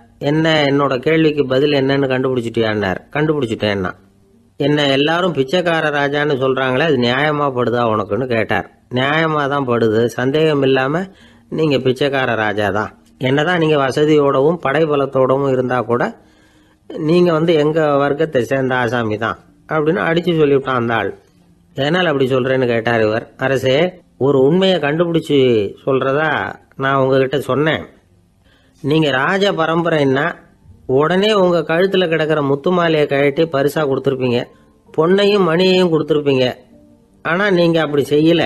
என்னோட கேள்விக்கு பதில் என்னன்னு கண்டுபிடிச்சிட்டியான்னார். கண்டுபிடிச்சிட்டேன்னா. என்ன எல்லாரும் பிச்சைக்கார ராஜான்னு சொல்றாங்களே, அது நியாயமா படுதா உனக்குன்னு கேட்டார். நியாயமா தான் படுது, சந்தேகம் இல்லாம நீங்க பிச்சைக்கார ராஜா தான். என்னதான் நீங்க வசதியோடவும் படைபலத்தோடவும் இருந்தா கூட நீங்க எங்க வர்க்கத்தை சேர்ந்த ஆசாமி தான் அப்படின்னு அடிச்சு சொல்லிவிட்டான் அந்த ஆள். எதனால் அப்படி சொல்றேன்னு கேட்டார் இவர். அரசே, ஒரு உண்மையை கண்டுபிடிச்சு சொல்றதா நான் உங்ககிட்ட சொன்னேன். நீங்க ராஜ பரம்பரைன்னா உடனே உங்க கழுத்துல கிடக்கிற முத்து மாலையை கழட்டி பரிசா கொடுத்துருப்பீங்க, பொன்னையும் மணியையும் கொடுத்துருப்பீங்க. ஆனா நீங்க அப்படி செய்யல.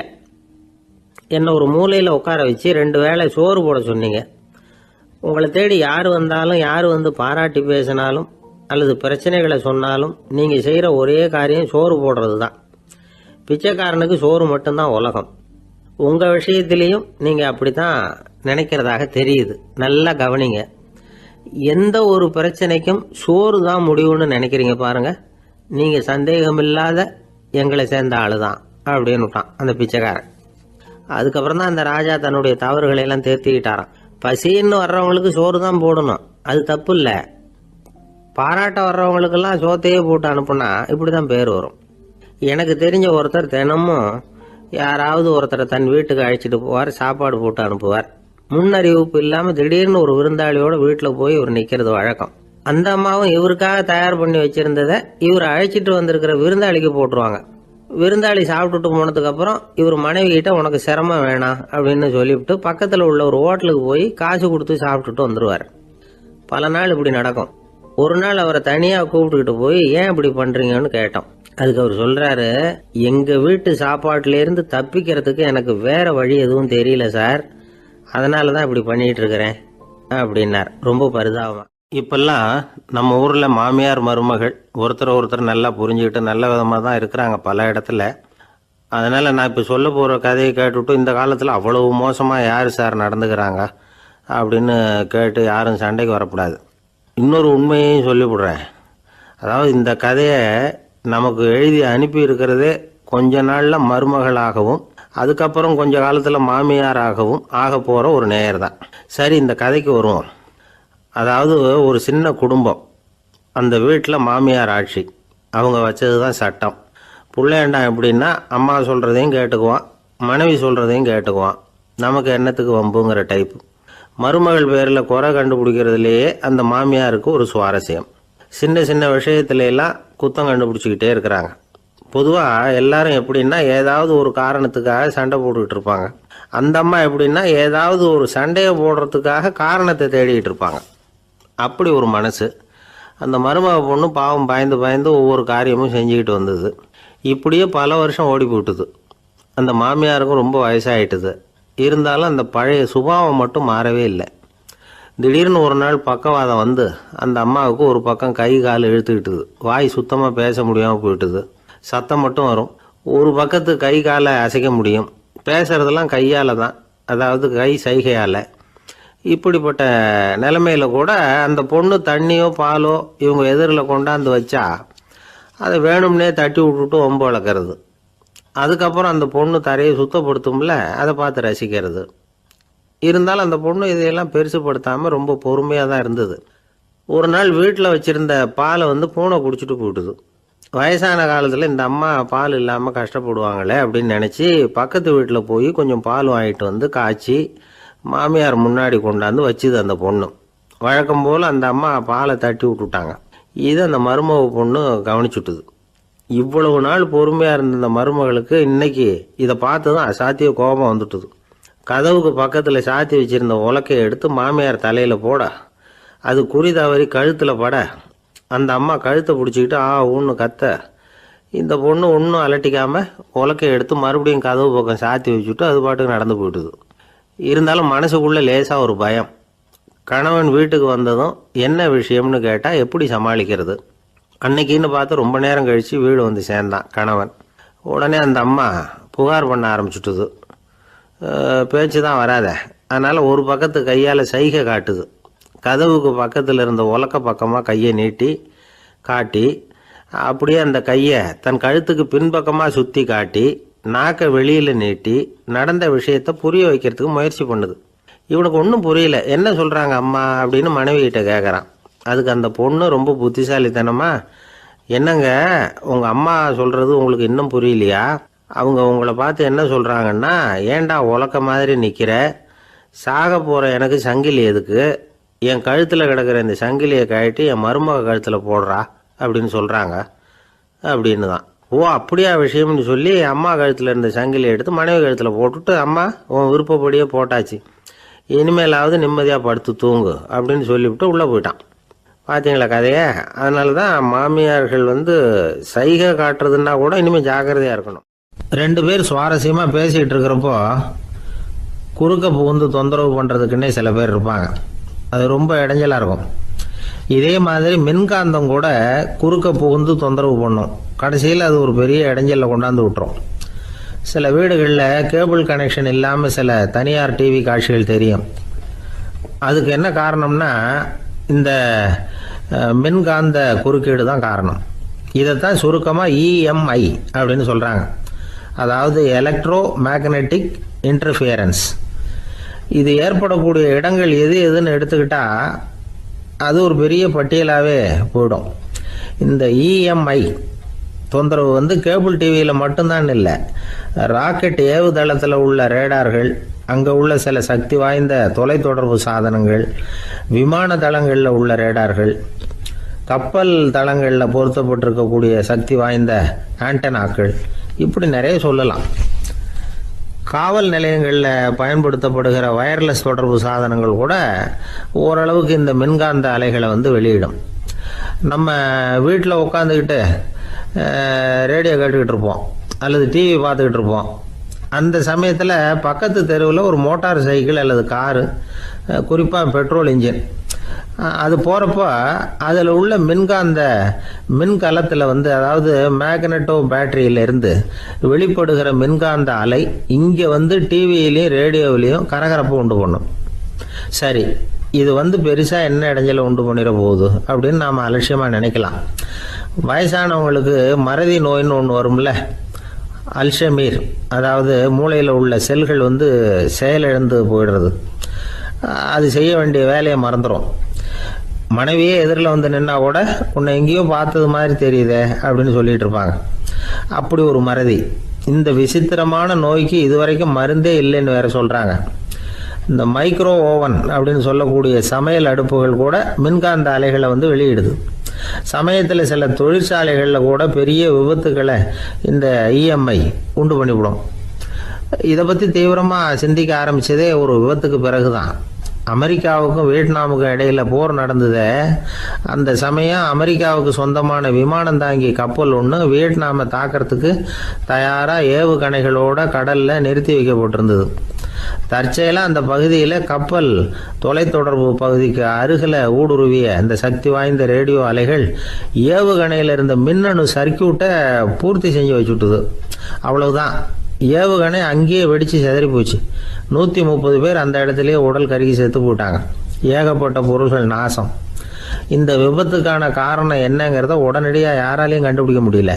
என்ன ஒரு மூலையில உட்கார வச்சு 2 வேளை சோறு போட சொன்னீங்க. உங்களை தேடி யார் வந்தாலும், யார் பாராட்டி பேசினாலும் அல்லது பிரச்சனைகளை சொன்னாலும் நீங்க செய்யற ஒரே காரியம் சோறு போடுறது தான். பிச்சைக்காரனுக்கு சோறு மட்டும்தான் உலகம். உங்க விஷயத்திலையும் நீங்க அப்படித்தான் நினைக்கிறதாக தெரியுது. நல்லா கவனிங்க. எந்த ஒரு பிரச்சனைக்கும் சோறு தான் முடிவுன்னு நினைக்கிறீங்க பாருங்க. நீங்க சந்தேகமில்லாத எங்களை சேர்ந்த ஆளுதான் அப்படின்னு விட்டான் அந்த பிச்சைக்காரன். அதுக்கப்புறம் தான் அந்த ராஜா தன்னுடைய தவறுகளை எல்லாம் தேர்த்திக்கிட்டாராம். பசின்னு வர்றவங்களுக்கு சோறு தான் போடணும், அது தப்பு இல்லை. பாராட்ட வர்றவங்களுக்கெல்லாம் சோத்தையே போட்டு அனுப்புனா இப்படிதான் பேர் வரும். எனக்கு தெரிஞ்ச ஒருத்தர் தினமும் யாராவது ஒருத்தரை தன் வீட்டுக்கு அழைச்சிட்டு போவார், சாப்பாடு போட்டு அனுப்புவார். முன்னறிவிப்பு இல்லாம திடீர்னு ஒரு விருந்தாளியோட வீட்டில் போய் இவர் நிக்கிறது வழக்கம். அந்த அம்மாவும் இவருக்காக தயார் பண்ணி வச்சிருந்ததை இவர் அழைச்சிட்டு வந்திருக்கிற விருந்தாளிக்கு போட்டுருவாங்க. விருந்தாளி சாப்பிட்டுட்டு போனதுக்கு அப்புறம் இவர் மனைவி கிட்ட உனக்கு சிரமம் வேணாம் அப்படின்னு சொல்லிவிட்டு பக்கத்தில் உள்ள ஒரு ஹோட்டலுக்கு போய் காசு கொடுத்து சாப்பிட்டுட்டு வந்துருவார். பல நாள் இப்படி நடக்கும். ஒரு நாள் அவரை தனியா கூப்பிட்டுக்கிட்டு போய் ஏன் இப்படி பண்றீங்கன்னு கேட்டோம். அதுக்கு அவர் சொல்றாரு, எங்க வீட்டு சாப்பாட்டுல இருந்து தப்பிக்கிறதுக்கு எனக்கு வேற வழி எதுவும் தெரியல சார், அதனாலதான் இப்படி பண்ணிட்டு இருக்கிறேன் அப்படின்னார். ரொம்ப பரிதாபமா. இப்பெல்லாம் நம்ம ஊர்ல மாமியார் மருமகள் ஒருத்தர் நல்லா புரிஞ்சுக்கிட்டு நல்ல விதமா தான் இருக்கிறாங்க பல இடத்துல. அதனால நான் இப்ப சொல்ல போற கதையை கேட்டுவிட்டு இந்த காலத்துல அவ்வளவு மோசமா யாரு சார் நடந்துக்கிறாங்க அப்படின்னு கேட்டு யாரும் சண்டைக்கு வரக்கூடாது. இன்னொரு உண்மையையும் சொல்லிவிடுறேன். அதாவது இந்த கதையை நமக்கு எழுதி அனுப்பி இருக்கிறதே கொஞ்ச நாள்ல மருமகளாகவும் அதுக்கப்புறம் கொஞ்ச காலத்துல மாமியாராகவும் ஆக போற ஒரு நேயர் தான். சரி, இந்த கதைக்கு வருவோம். அதாவது ஒரு சின்ன குடும்பம், அந்த வீட்டில் மாமியார் ஆட்சி, அவங்க வச்சது தான் சட்டம். பிள்ளையண்டா எப்படின்னா அம்மா சொல்றதையும் கேட்டுக்குவான், மனைவி சொல்றதையும் கேட்டுக்குவான், நமக்கு என்னத்துக்கு வம்புங்கிற டைப்பு. மருமகள் பேரில் குறை கண்டுபிடிக்கிறதுலேயே அந்த மாமியாருக்கு ஒரு சுவாரஸ்யம். சின்ன சின்ன விஷயத்துல எல்லாம் குத்தம் கண்டுபிடிச்சிக்கிட்டே இருக்கிறாங்க. பொதுவாக எல்லாரும் எப்படின்னா ஏதாவது ஒரு காரணத்துக்காக சண்டை போட்டுக்கிட்டு இருப்பாங்க. அந்த அம்மா எப்படின்னா ஏதாவது ஒரு சண்டையை போடுறதுக்காக காரணத்தை தேடிக்கிட்டு இருப்பாங்க. அப்படி ஒரு மனசு. அந்த மருமக பொண்ணு பாவம் பயந்து பயந்து ஒவ்வொரு காரியமும் செஞ்சுக்கிட்டு வந்தது. இப்படியே பல வருஷம் ஓடி போட்டுது. அந்த மாமியாருக்கும் ரொம்ப வயசாயிட்டுது. இருந்தாலும் அந்த பழைய சுபாவம் மட்டும் மாறவே இல்லை. திடீர்னு ஒரு நாள் பக்கவாதம் வந்து அந்த அம்மாவுக்கு ஒரு பக்கம் கை கால் இழுத்துக்கிட்டுது. வாய் சுத்தமாக பேச முடியாமல் போயிட்டுது. சத்தம் மட்டும் வரும். ஒரு பக்கத்து கை காலை அசைக்க முடியும். பேசுறதெல்லாம் கையால் தான், அதாவது கை சைகையால். இப்படிப்பட்ட நிலைமையில கூட அந்த பொண்ணு தண்ணியோ பாலோ இவங்க எதிரில் கொண்டாந்து வச்சா அதை வேணும்னே தட்டி விட்டுட்டு ஒம்பு வளர்க்கறது. அதுக்கப்புறம் அந்த பொண்ணு தரையை சுத்தப்படுத்தும்ல, அதை பார்த்து ரசிக்கிறது. இருந்தாலும் அந்த பொண்ணு இதையெல்லாம் பெருசுப்படுத்தாமல் ரொம்ப பொறுமையாக தான் இருந்தது. ஒரு நாள் வீட்டில் வச்சுருந்த பாலை பூனை குடிச்சிட்டு போயிட்டுது. வயசான காலத்தில் இந்த அம்மா பால் இல்லாமல் கஷ்டப்படுவாங்களே அப்படின்னு நினச்சி பக்கத்து வீட்டில் போய் கொஞ்சம் பால் வாங்கிட்டு காய்ச்சி மாமியார் முன்னாடி கொண்டாந்து வச்சுது அந்த பொண்ணு. வழக்கம் போல் அந்த அம்மா பாலை தட்டி விட்டுட்டாங்க. இது அந்த மருமக பொண்ணு கவனிச்சுட்டுது. இவ்வளவு நாள் பொறுமையாக இருந்த அந்த மருமகளுக்கு இன்னைக்கு இதை பார்த்து தான் அசாத்திய கோபம் வந்துட்டுது. கதவுக்கு பக்கத்தில் சாத்தி வச்சிருந்த உலக்கையை எடுத்து மாமியார் தலையில் போட, அது குறி தவறி கழுத்தில் பட, அந்த அம்மா கழுத்தை பிடிச்சிக்கிட்டு ஊன்னு கத்த, இந்த பொண்ணு ஒன்றும் அலட்டிக்காமல் உலக்கையை எடுத்து மறுபடியும் கதவு பக்கம் சாத்தி வச்சுட்டு அது பாட்டுக்கு நடந்து போயிட்டுது. இருந்தாலும் மனசுக்குள்ளே லேசாக ஒரு பயம். கணவன் வீட்டுக்கு வந்ததும் என்ன விஷயம்னு கேட்டால் எப்படி சமாளிக்கிறது. அன்னைக்குன்னு பார்த்து ரொம்ப நேரம் கழித்து வீடு சேர்ந்தான் கணவன். உடனே அந்த அம்மா புகார் பண்ண ஆரம்பிச்சுட்டுது. பேச்சு தான் வராத. அதனால் ஒரு பக்கத்து கையால் சைகை காட்டுது. கதவுக்கு பக்கத்தில் இருந்த உலக்க பக்கமாக கையை நீட்டி காட்டி அப்படியே அந்த கையை தன் கழுத்துக்கு பின்பக்கமாக சுற்றி காட்டி நாக்கை வெளியில் நீட்டி நடந்த விஷயத்தை புரிய வைக்கிறதுக்கு முயற்சி பண்ணுது. இவனுக்கு ஒன்றும் புரியல. என்ன சொல்கிறாங்க அம்மா அப்படின்னு மனைவிகிட்ட கேட்குறான். அதுக்கு அந்த பொண்ணு ரொம்ப புத்திசாலித்தனமா, என்னங்க உங்கள் அம்மா சொல்கிறது உங்களுக்கு இன்னும் புரியலையா? அவங்க உங்களை பார்த்து என்ன சொல்கிறாங்கன்னா, ஏன்டா உலக்க மாதிரி நிற்கிற, சாக போகிற எனக்கு சங்கிலி எதுக்கு, என் கழுத்தில் கிடக்கிற இந்த சங்கிலியை கழட்டி என் மருமக கழுத்தில் போடுறா அப்படின்னு சொல்கிறாங்க அப்படின்னு தான். ஓ அப்படியா விஷயம்னு சொல்லி அம்மா கழுத்தில் இருந்த சங்கிலியை எடுத்து மனைவி கழுத்தில் போட்டுட்டு, அம்மா உன் விருப்பப்படியே போட்டாச்சு, இனிமேலாவது நிம்மதியாக படுத்து தூங்கு அப்படின்னு சொல்லிவிட்டு உள்ளே போயிட்டான். பார்த்தீங்களா கதையை? அதனால தான் மாமியார்கள் சைகை காட்டுறதுன்னா கூட இனிமேல் ஜாக்கிரதையாக இருக்கணும். 2 பேர் சுவாரஸ்யமாக பேசிகிட்டு இருக்கிறப்போ குறுக்க புகுந்து தொந்தரவு பண்ணுறதுக்குன்னே சில பேர் இருப்பாங்க. அது ரொம்ப இடைஞ்சலாக இருக்கும். இதே மாதிரி மின்காந்தம் கூட குறுக்க புகுந்து தொந்தரவு பண்ணும். கடைசியில் அது ஒரு பெரிய இடைஞ்சலில் கொண்டாந்து விட்டுரும். சில வீடுகளில் கேபிள் கனெக்ஷன் இல்லாமல் சில தனியார் டிவி காட்சிகள் தெரியும். அதுக்கு என்ன காரணம்னா இந்த மின்காந்த குறுக்கீடு தான் காரணம். இதைத்தான் சுருக்கமாக இஎம்ஐ அப்படின்னு சொல்கிறாங்க. அதாவது எலக்ட்ரோ மேக்னெட்டிக் இன்டர்ஃபியரன்ஸ். இது ஏற்படக்கூடிய இடங்கள் எது எதுன்னு எடுத்துக்கிட்டால் அது ஒரு பெரிய பட்டியலாகவே போயிடும். இந்த இஎம்ஐ தொந்தரவு கேபிள் டிவியில் மட்டும்தான் இல்லை, ராக்கெட் ஏவுதளத்தில் உள்ள ரேடார்கள், அங்கே உள்ள சில சக்தி வாய்ந்த தொலைத்தொடர்பு சாதனங்கள், விமான தளங்களில் உள்ள ரேடார்கள், கப்பல் தளங்களில் பொருத்தப்பட்டிருக்கக்கூடிய சக்தி வாய்ந்த ஆண்டனாக்கள், இப்படி நிறைய சொல்லலாம். காவல் நிலையங்களில் பயன்படுத்தப்படுகிற வயர்லெஸ் தொடர்பு சாதனங்கள் கூட ஓரளவுக்கு இந்த மின்காந்த அலைகளை வெளியிடும். நம்ம வீட்டில் உட்காந்துக்கிட்டு ரேடியோ கேட்டுக்கிட்டு இருப்போம் அல்லது டிவி பார்த்துக்கிட்டு இருப்போம். அந்த சமயத்தில் பக்கத்து தெருவில் ஒரு மோட்டார் சைக்கிள் அல்லது காரு, குறிப்பாக பெட்ரோல் இன்ஜின், அது போகிறப்போ அதில் உள்ள மின்கலத்தில் அதாவது மேக்னெட்டோ பேட்டரியிலிருந்து வெளிப்படுகிற மின்காந்த அலை இங்கே டிவியிலையும் ரேடியோவிலையும் கரகரப்பு உண்டு பண்ணும். சரி, இது பெருசாக என்ன இடைஞ்சலை உண்டு பண்ணிட போகுது அப்படின்னு நாம் அலட்சியமாக நினைக்கலாம். வயசானவங்களுக்கு மறதி நோயின்னு ஒன்று வரும்ல, அல்ஷமீர், அதாவது மூளையில் உள்ள செல்கள் செயலிழந்து போயிடுறது. அது செய்ய வேண்டிய வேலையை மறந்துடும். மனைவியே எதிரில் நின்னா கூட உன்னை எங்கேயோ பார்த்தது மாதிரி தெரியுதே அப்படின்னு சொல்லிட்டு இருப்பாங்க. அப்படி ஒரு மறதி. இந்த விசித்திரமான நோய்க்கு இதுவரைக்கும் மருந்தே இல்லைன்னு வேற சொல்கிறாங்க. இந்த மைக்ரோ ஓவன் அப்படின்னு சொல்லக்கூடிய சமையல் அடுப்புகள் கூட மின்காந்த அலைகளை வெளியிடுது. சமயத்தில் சில தொழிற்சாலைகளில் கூட பெரிய விபத்துக்களை இந்த இஎம்ஐ உண்டு பண்ணிவிடும். இதை பற்றி தீவிரமாக சிந்திக்க ஆரம்பித்ததே ஒரு விபத்துக்கு பிறகு தான். அமெரிக்காவுக்கும் வியட்நாமுக்கும் இடையில் போர் நடந்தது. அந்த சமயம் அமெரிக்காவுக்கு சொந்தமான விமானம் தாங்கி கப்பல் ஒன்று வியட்நாமை தாக்கிறதுக்கு தயாராக ஏவுகணைகளோட கடலில் நிறுத்தி வைக்கப்பட்டிருந்தது. தற்செயலாக அந்த பகுதியில் கப்பல் தொலைத்தொடர்பு பகுதிக்கு அருகில் ஊடுருவிய அந்த சக்தி வாய்ந்த ரேடியோ அலைகள் ஏவுகணையில் இருந்த மின்னணு சர்க்கியூட்டை பூர்த்தி செஞ்சு வச்சுட்டுது. அவ்வளவுதான், ஏவுகணை அங்கேயே வெடித்து செதறி போச்சு. 130 பேர் அந்த இடத்துலயே உடல் கருகி செத்து போட்டாங்க. ஏகப்பட்ட பொருள்கள் நாசம். இந்த விபத்துக்கான காரணம் என்னங்கிறத உடனடியாக யாராலையும் கண்டுபிடிக்க முடியல.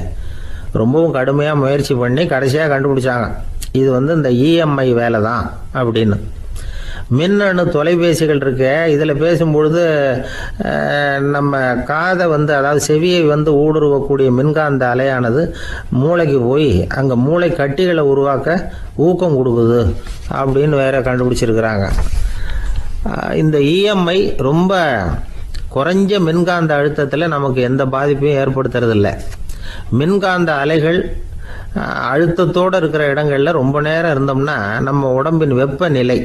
ரொம்பவும் கடுமையாக முயற்சி பண்ணி கடைசியாக கண்டுபிடிச்சாங்க. இது இந்த இஎம்ஐ வேலை தான் அப்படின்னு. மின்னணு தொலைபேசிகள் இருக்கு. இதில் பேசும்பொழுது நம்ம காதை அதாவது செவியை ஊடுருவக்கூடிய மின்காந்த அலையானது மூளைக்கு போய் அங்கே மூளை கட்டிகளை உருவாக்க ஊக்கம் கொடுக்குது அப்படின்னு வேற கண்டுபிடிச்சிருக்கிறாங்க. இந்த இஎம்ஐ ரொம்ப குறைஞ்ச மின்காந்த அழுத்தத்தில் நமக்கு எந்த பாதிப்பையும் ஏற்படுத்துறதில்ல. மின்காந்த அலைகள் அழுத்தத்தோடு இருக்கிற இடங்களில் ரொம்ப நேரம் இருந்தோம்னா நம்ம உடம்பின் வெப்பநிலை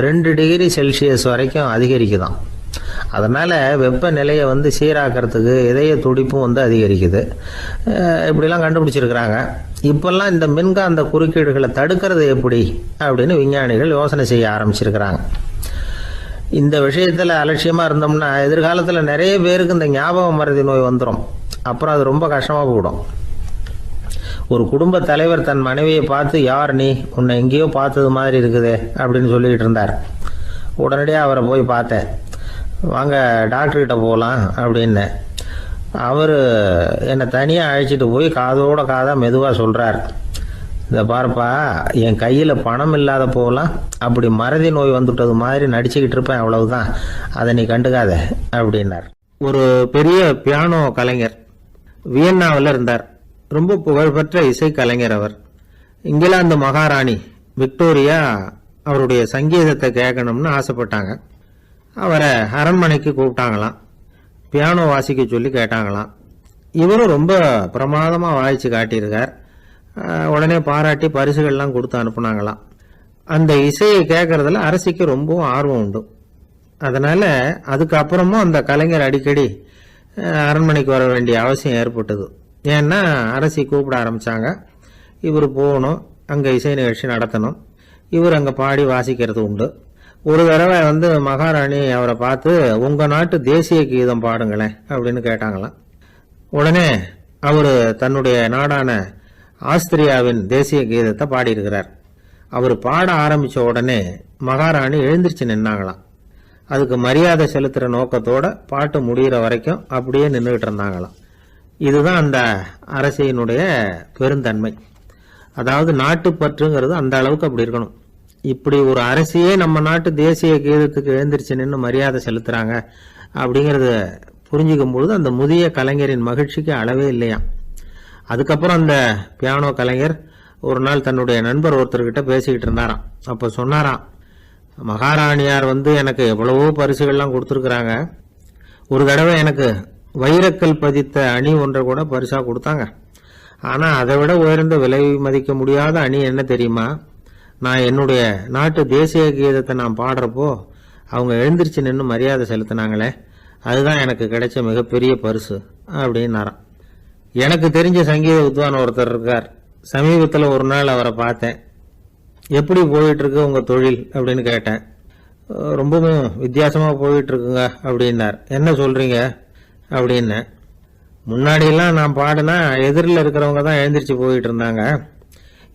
2 டிகிரி செல்சியஸ் வரைக்கும் அதிகரிக்குதாம். அதனால் வெப்பநிலையை சீராக்கிறதுக்கு இதய துடிப்பும் அதிகரிக்குது. இப்படிலாம் கண்டுபிடிச்சிருக்கிறாங்க. இப்போல்லாம் இந்த மின்காந்த குறுக்கீடுகளை தடுக்கிறது எப்படி அப்படின்னு விஞ்ஞானிகள் யோசனை செய்ய ஆரம்பிச்சிருக்கிறாங்க. இந்த விஷயத்தில் அலட்சியமாக இருந்தோம்னா எதிர்காலத்தில் நிறைய பேருக்கு இந்த ஞாபக மறதி நோய் வந்துடும். அப்புறம் அது ரொம்ப கஷ்டமாக போயிடும். ஒரு குடும்ப தலைவர் தன் மனைவியை பார்த்து, யார் நீ, உன்னை எங்கேயோ பார்த்தது மாதிரி இருக்குதே அப்படின்னு சொல்லிக்கிட்டு இருந்தார். உடனடியாக அவரை போய் பார்த்தேன். வாங்க டாக்டர்கிட்ட போகலாம் அப்படின்னு. அவர் என்னை தனியாக அழைச்சிட்டு போய் காதோட காதாக மெதுவாக சொல்கிறார், இதை பாருப்பா, என் கையில் பணம் இல்லாத போகலாம், அப்படி மறதி நோய் வந்துவிட்டது மாதிரி நடிச்சுக்கிட்டு இருப்பேன், அவ்வளவுதான், அதை நீ கண்டுக்காத அப்படின்னார். ஒரு பெரிய பியானோ கலைஞர் வியன்னாவில் இருந்தார். ரொம்ப புகழ்பெற்ற இசை கலைஞர் அவர். இங்கிலாந்து மகாராணி விக்டோரியா அவருடைய சங்கீதத்தை கேட்கணும்னு ஆசைப்பட்டாங்க. அவரை அரண்மனைக்கு கூப்பிட்டாங்களாம். பியானோ வாசிக்க சொல்லி கேட்டாங்களாம். இவரும் ரொம்ப பிரமாதமாக வாய்ச்சி காட்டியிருக்கார். உடனே பாராட்டி பரிசுகள்லாம் கொடுத்து அனுப்புனாங்களாம். அந்த இசையை கேட்கறதுல அரசிக்கு ரொம்பவும் ஆர்வம் உண்டு. அதனால அதுக்கப்புறமும் அந்த கலைஞர் அடிக்கடி அரண்மனைக்கு வர வேண்டிய அவசியம் ஏற்பட்டது. ஏன்னா அரசி கூப்பிட ஆரம்பித்தாங்க. இவர் போகணும், அங்கே இசை நிகழ்ச்சி நடத்தணும். இவர் அங்கே பாடி வாசிக்கிறது உண்டு. ஒரு தடவை மகாராணி அவரை பார்த்து, உங்கள் நாட்டு தேசிய கீதம் பாடுங்களேன் அப்படின்னு கேட்டாங்களாம். உடனே அவர் தன்னுடைய நாடான ஆஸ்திரியாவின் தேசிய கீதத்தை பாடியிருக்கிறார். அவர் பாட ஆரம்பித்த உடனே மகாராணி எழுந்திருச்சு நின்னாங்களாம். அதுக்கு மரியாதை செலுத்துகிற நோக்கத்தோட பாட்டு முடிகிற வரைக்கும் அப்படியே நின்றுகிட்டு இருந்தாங்களாம். இதுதான் அந்த அரசியினுடைய பெருந்தன்மை. அதாவது நாட்டுப்பற்றுங்கிறது அந்த அளவுக்கு அப்படி இருக்கணும். இப்படி ஒரு அரசியே நம்ம நாட்டு தேசிய கீதத்துக்கு எழுந்திருச்சு நின்று மரியாதை செலுத்துறாங்க அப்படிங்கிறத புரிஞ்சுக்கும் பொழுது அந்த முதிய கலைஞரின் மகிழ்ச்சிக்கு அளவே இல்லையாம். அதுக்கப்புறம் அந்த பியானோ கலைஞர் ஒரு நாள் தன்னுடைய நண்பர் ஒருத்தர்கிட்ட பேசிக்கிட்டு இருந்தாராம். அப்போ சொன்னாராம், மகாராணியார் எனக்கு எவ்வளவோ பரிசுகள்லாம் கொடுத்துருக்குறாங்க. ஒரு தடவை எனக்கு வைரக்கல் பதித்த அணி ஒன்றை கூட பரிசாக கொடுத்தாங்க. ஆனால் அதை விட உயர்ந்த விலை மதிக்க முடியாத அணி என்ன தெரியுமா? நான் என்னுடைய நாட்டு தேசிய கீதத்தை நான் பாடுறப்போ அவங்க எழுந்திருச்சு நின்று மரியாதை செலுத்தினாங்களே, அதுதான் எனக்கு கிடைச்ச மிகப்பெரிய பரிசு அப்படின்னாராம். எனக்கு தெரிஞ்ச சங்கீத வித்வான் ஒருத்தர் இருக்கார். சமீபத்தில் ஒரு நாள் அவரை பார்த்தேன். எப்படி போயிட்டுருக்கு உங்கள் தொழில் அப்படின்னு கேட்டேன். ரொம்பவும் வித்தியாசமாக போயிட்டுருக்குங்க அப்படின்னார். என்ன சொல்கிறீங்க அப்படின்னு. முன்னாடியெல்லாம் நான் பாடினா எதிரில் இருக்கிறவங்க தான் எழுந்திரிச்சு போயிட்டு இருந்தாங்க.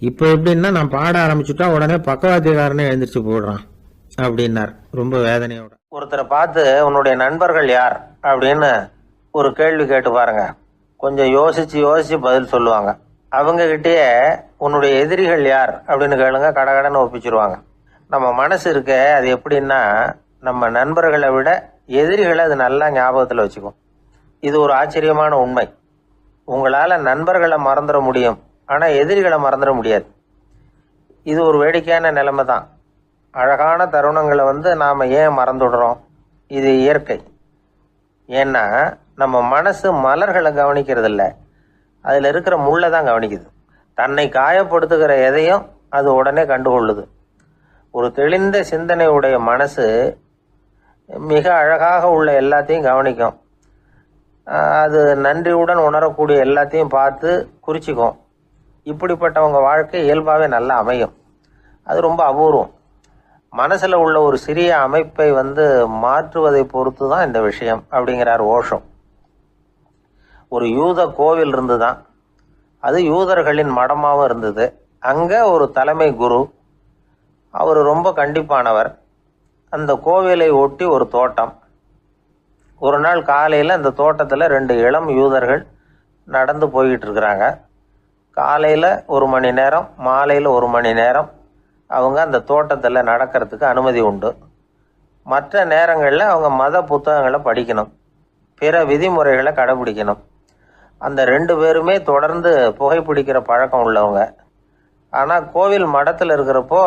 இப்போ எப்படின்னா நான் பாட ஆரம்பிச்சுட்டா உடனே பக்கவாத்தியக்காரனே எழுந்திரிச்சு போயிடுறான் அப்படின்னார் ரொம்ப வேதனையோட. ஒருத்தரை பார்த்து உன்னுடைய நண்பர்கள் யார் அப்படின்னு ஒரு கேள்வி கேட்டு பாருங்க. கொஞ்சம் யோசிச்சு யோசிச்சு பதில் சொல்லுவாங்க. அவங்க கிட்டேயே உன்னுடைய எதிரிகள் யார் அப்படின்னு கேளுங்க, கடகடன்னு ஒப்பிச்சிருவாங்க. நம்ம மனசு இருக்க அது எப்படின்னா, நம்ம நண்பர்களை விட எதிரிகளை அது நல்லா ஞாபகத்தில் வச்சுக்கும். இது ஒரு ஆச்சரியமான உண்மை. உங்களால் நண்பர்களை மறந்துட முடியும், ஆனால் எதிரிகளை மறந்துட முடியாது. இது ஒரு வேடிக்கையான நிலைமை தான். அழகான தருணங்களை நாம் ஏன் மறந்துடுறோம்? இது இயற்கை. ஏன்னா நம்ம மனசு மலர்களை கவனிக்கிறது இல்லை, அதில் இருக்கிற முள்ளை தான் கவனிக்குது. தன்னை காயப்படுத்துகிற எதையும் அது உடனே கண்டுகொள்ளுது. ஒரு தெளிந்த சிந்தனை உடைய மனசு மிக அழகாக உள்ள எல்லாத்தையும் கவனிக்கும். அது நன்றியுடன் உணரக்கூடிய எல்லாத்தையும் பார்த்து குறிச்சிக்கும். இப்படிப்பட்டவங்க வாழ்க்கை இயல்பாகவே நல்லா அமையும். அது ரொம்ப அபூர்வம். மனசில் உள்ள ஒரு சிறிய அமைப்பை மாற்றுவதை பொறுத்து தான் இந்த விஷயம் அப்படிங்கிறார் ஓஷோ. ஒரு யூத கோவில் இருந்து தான், அது யூதர்களின் மடமாகவும் இருந்தது. அங்கே ஒரு தலைமை குரு, அவர் ரொம்ப கண்டிப்பானவர். அந்த கோவிலை ஒட்டி ஒரு தோட்டம். ஒரு நாள் காலையில் அந்த தோட்டத்தில் 2 இளம் யூதர்கள் நடந்து போய்கிட்டு இருக்கிறாங்க. காலையில் 1 மணி நேரம், மாலையில் 1 மணி நேரம் அவங்க அந்த தோட்டத்தில் நடக்கிறதுக்கு அனுமதி உண்டு. மற்ற நேரங்களில் அவங்க மத புத்தகங்களை படிக்கணும், பிற விதிமுறைகளை கடைபிடிக்கணும். அந்த 2 பேருமே தொடர்ந்து புகைப்பிடிக்கிற பழக்கம் உள்ளவங்க. ஆனால் கோவில் மடத்தில் இருக்கிறப்போ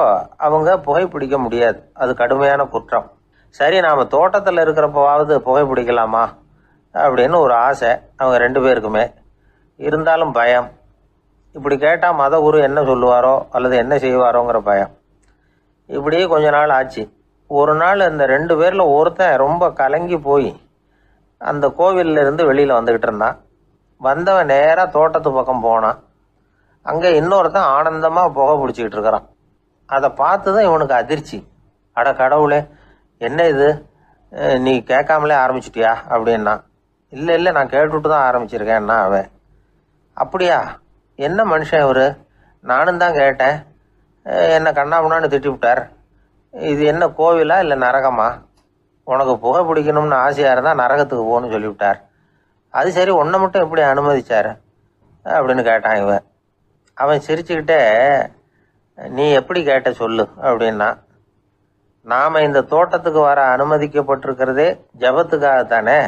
அவங்க புகைப்பிடிக்க முடியாது, அது கடுமையான குற்றம். சரி, நாம் தோட்டத்தில் இருக்கிறப்போவாவது புகைப்பிடிக்கலாமா அப்படின்னு ஒரு ஆசை அவங்க 2 பேருக்குமே. இருந்தாலும் பயம். இப்படி கேட்டால் மத குரு என்ன சொல்லுவாரோ அல்லது என்ன செய்வாரோங்கிற பயம். இப்படியே கொஞ்ச நாள் ஆச்சு. ஒரு நாள் இந்த 2 பேரில் ஒருத்தன் ரொம்ப கலங்கி போய் அந்த கோவிலில் இருந்து வெளியில் வந்துக்கிட்டு இருந்தான். வந்தவன் நேராக தோட்டத்து பக்கம் போனான். அங்கே இன்னொருத்தன் ஆனந்தமாக புகை பிடிச்சிக்கிட்டு இருக்கிறான். அதை பார்த்து தான் இவனுக்கு அதிர்ச்சி. அட கடவுளே, என்ன இது, நீ கேட்காமலே ஆரம்பிச்சிட்டியா அப்படின்னா. இல்லை நான் கேட்டுவிட்டு தான் ஆரம்பிச்சிருக்கேன்னா அவன். அப்படியா, என்ன மனுஷன் இவர், நானும் தான் கேட்டேன், என்னை கண்ணாமுன்னான்னு திட்டி விட்டார். இது என்ன கோவிலா இல்லை நரகமா? உனக்கு புகை பிடிக்கணும்னு ஆசையாக இருந்தால் நரகத்துக்கு போகணும்னு சொல்லிவிட்டார். அது சரி, உன்னை மட்டும் எப்படி அனுமதிச்சார் அப்படின்னு கேட்டான் இவன். அவன் சிரிச்சுக்கிட்டே, நீ எப்படி கேட்ட சொல்லு அப்படின்னா, நாம் இந்த தோட்டத்துக்கு வர அனுமதிக்கப்பட்டிருக்கிறதே ஜபத்துக்காகத்தானே,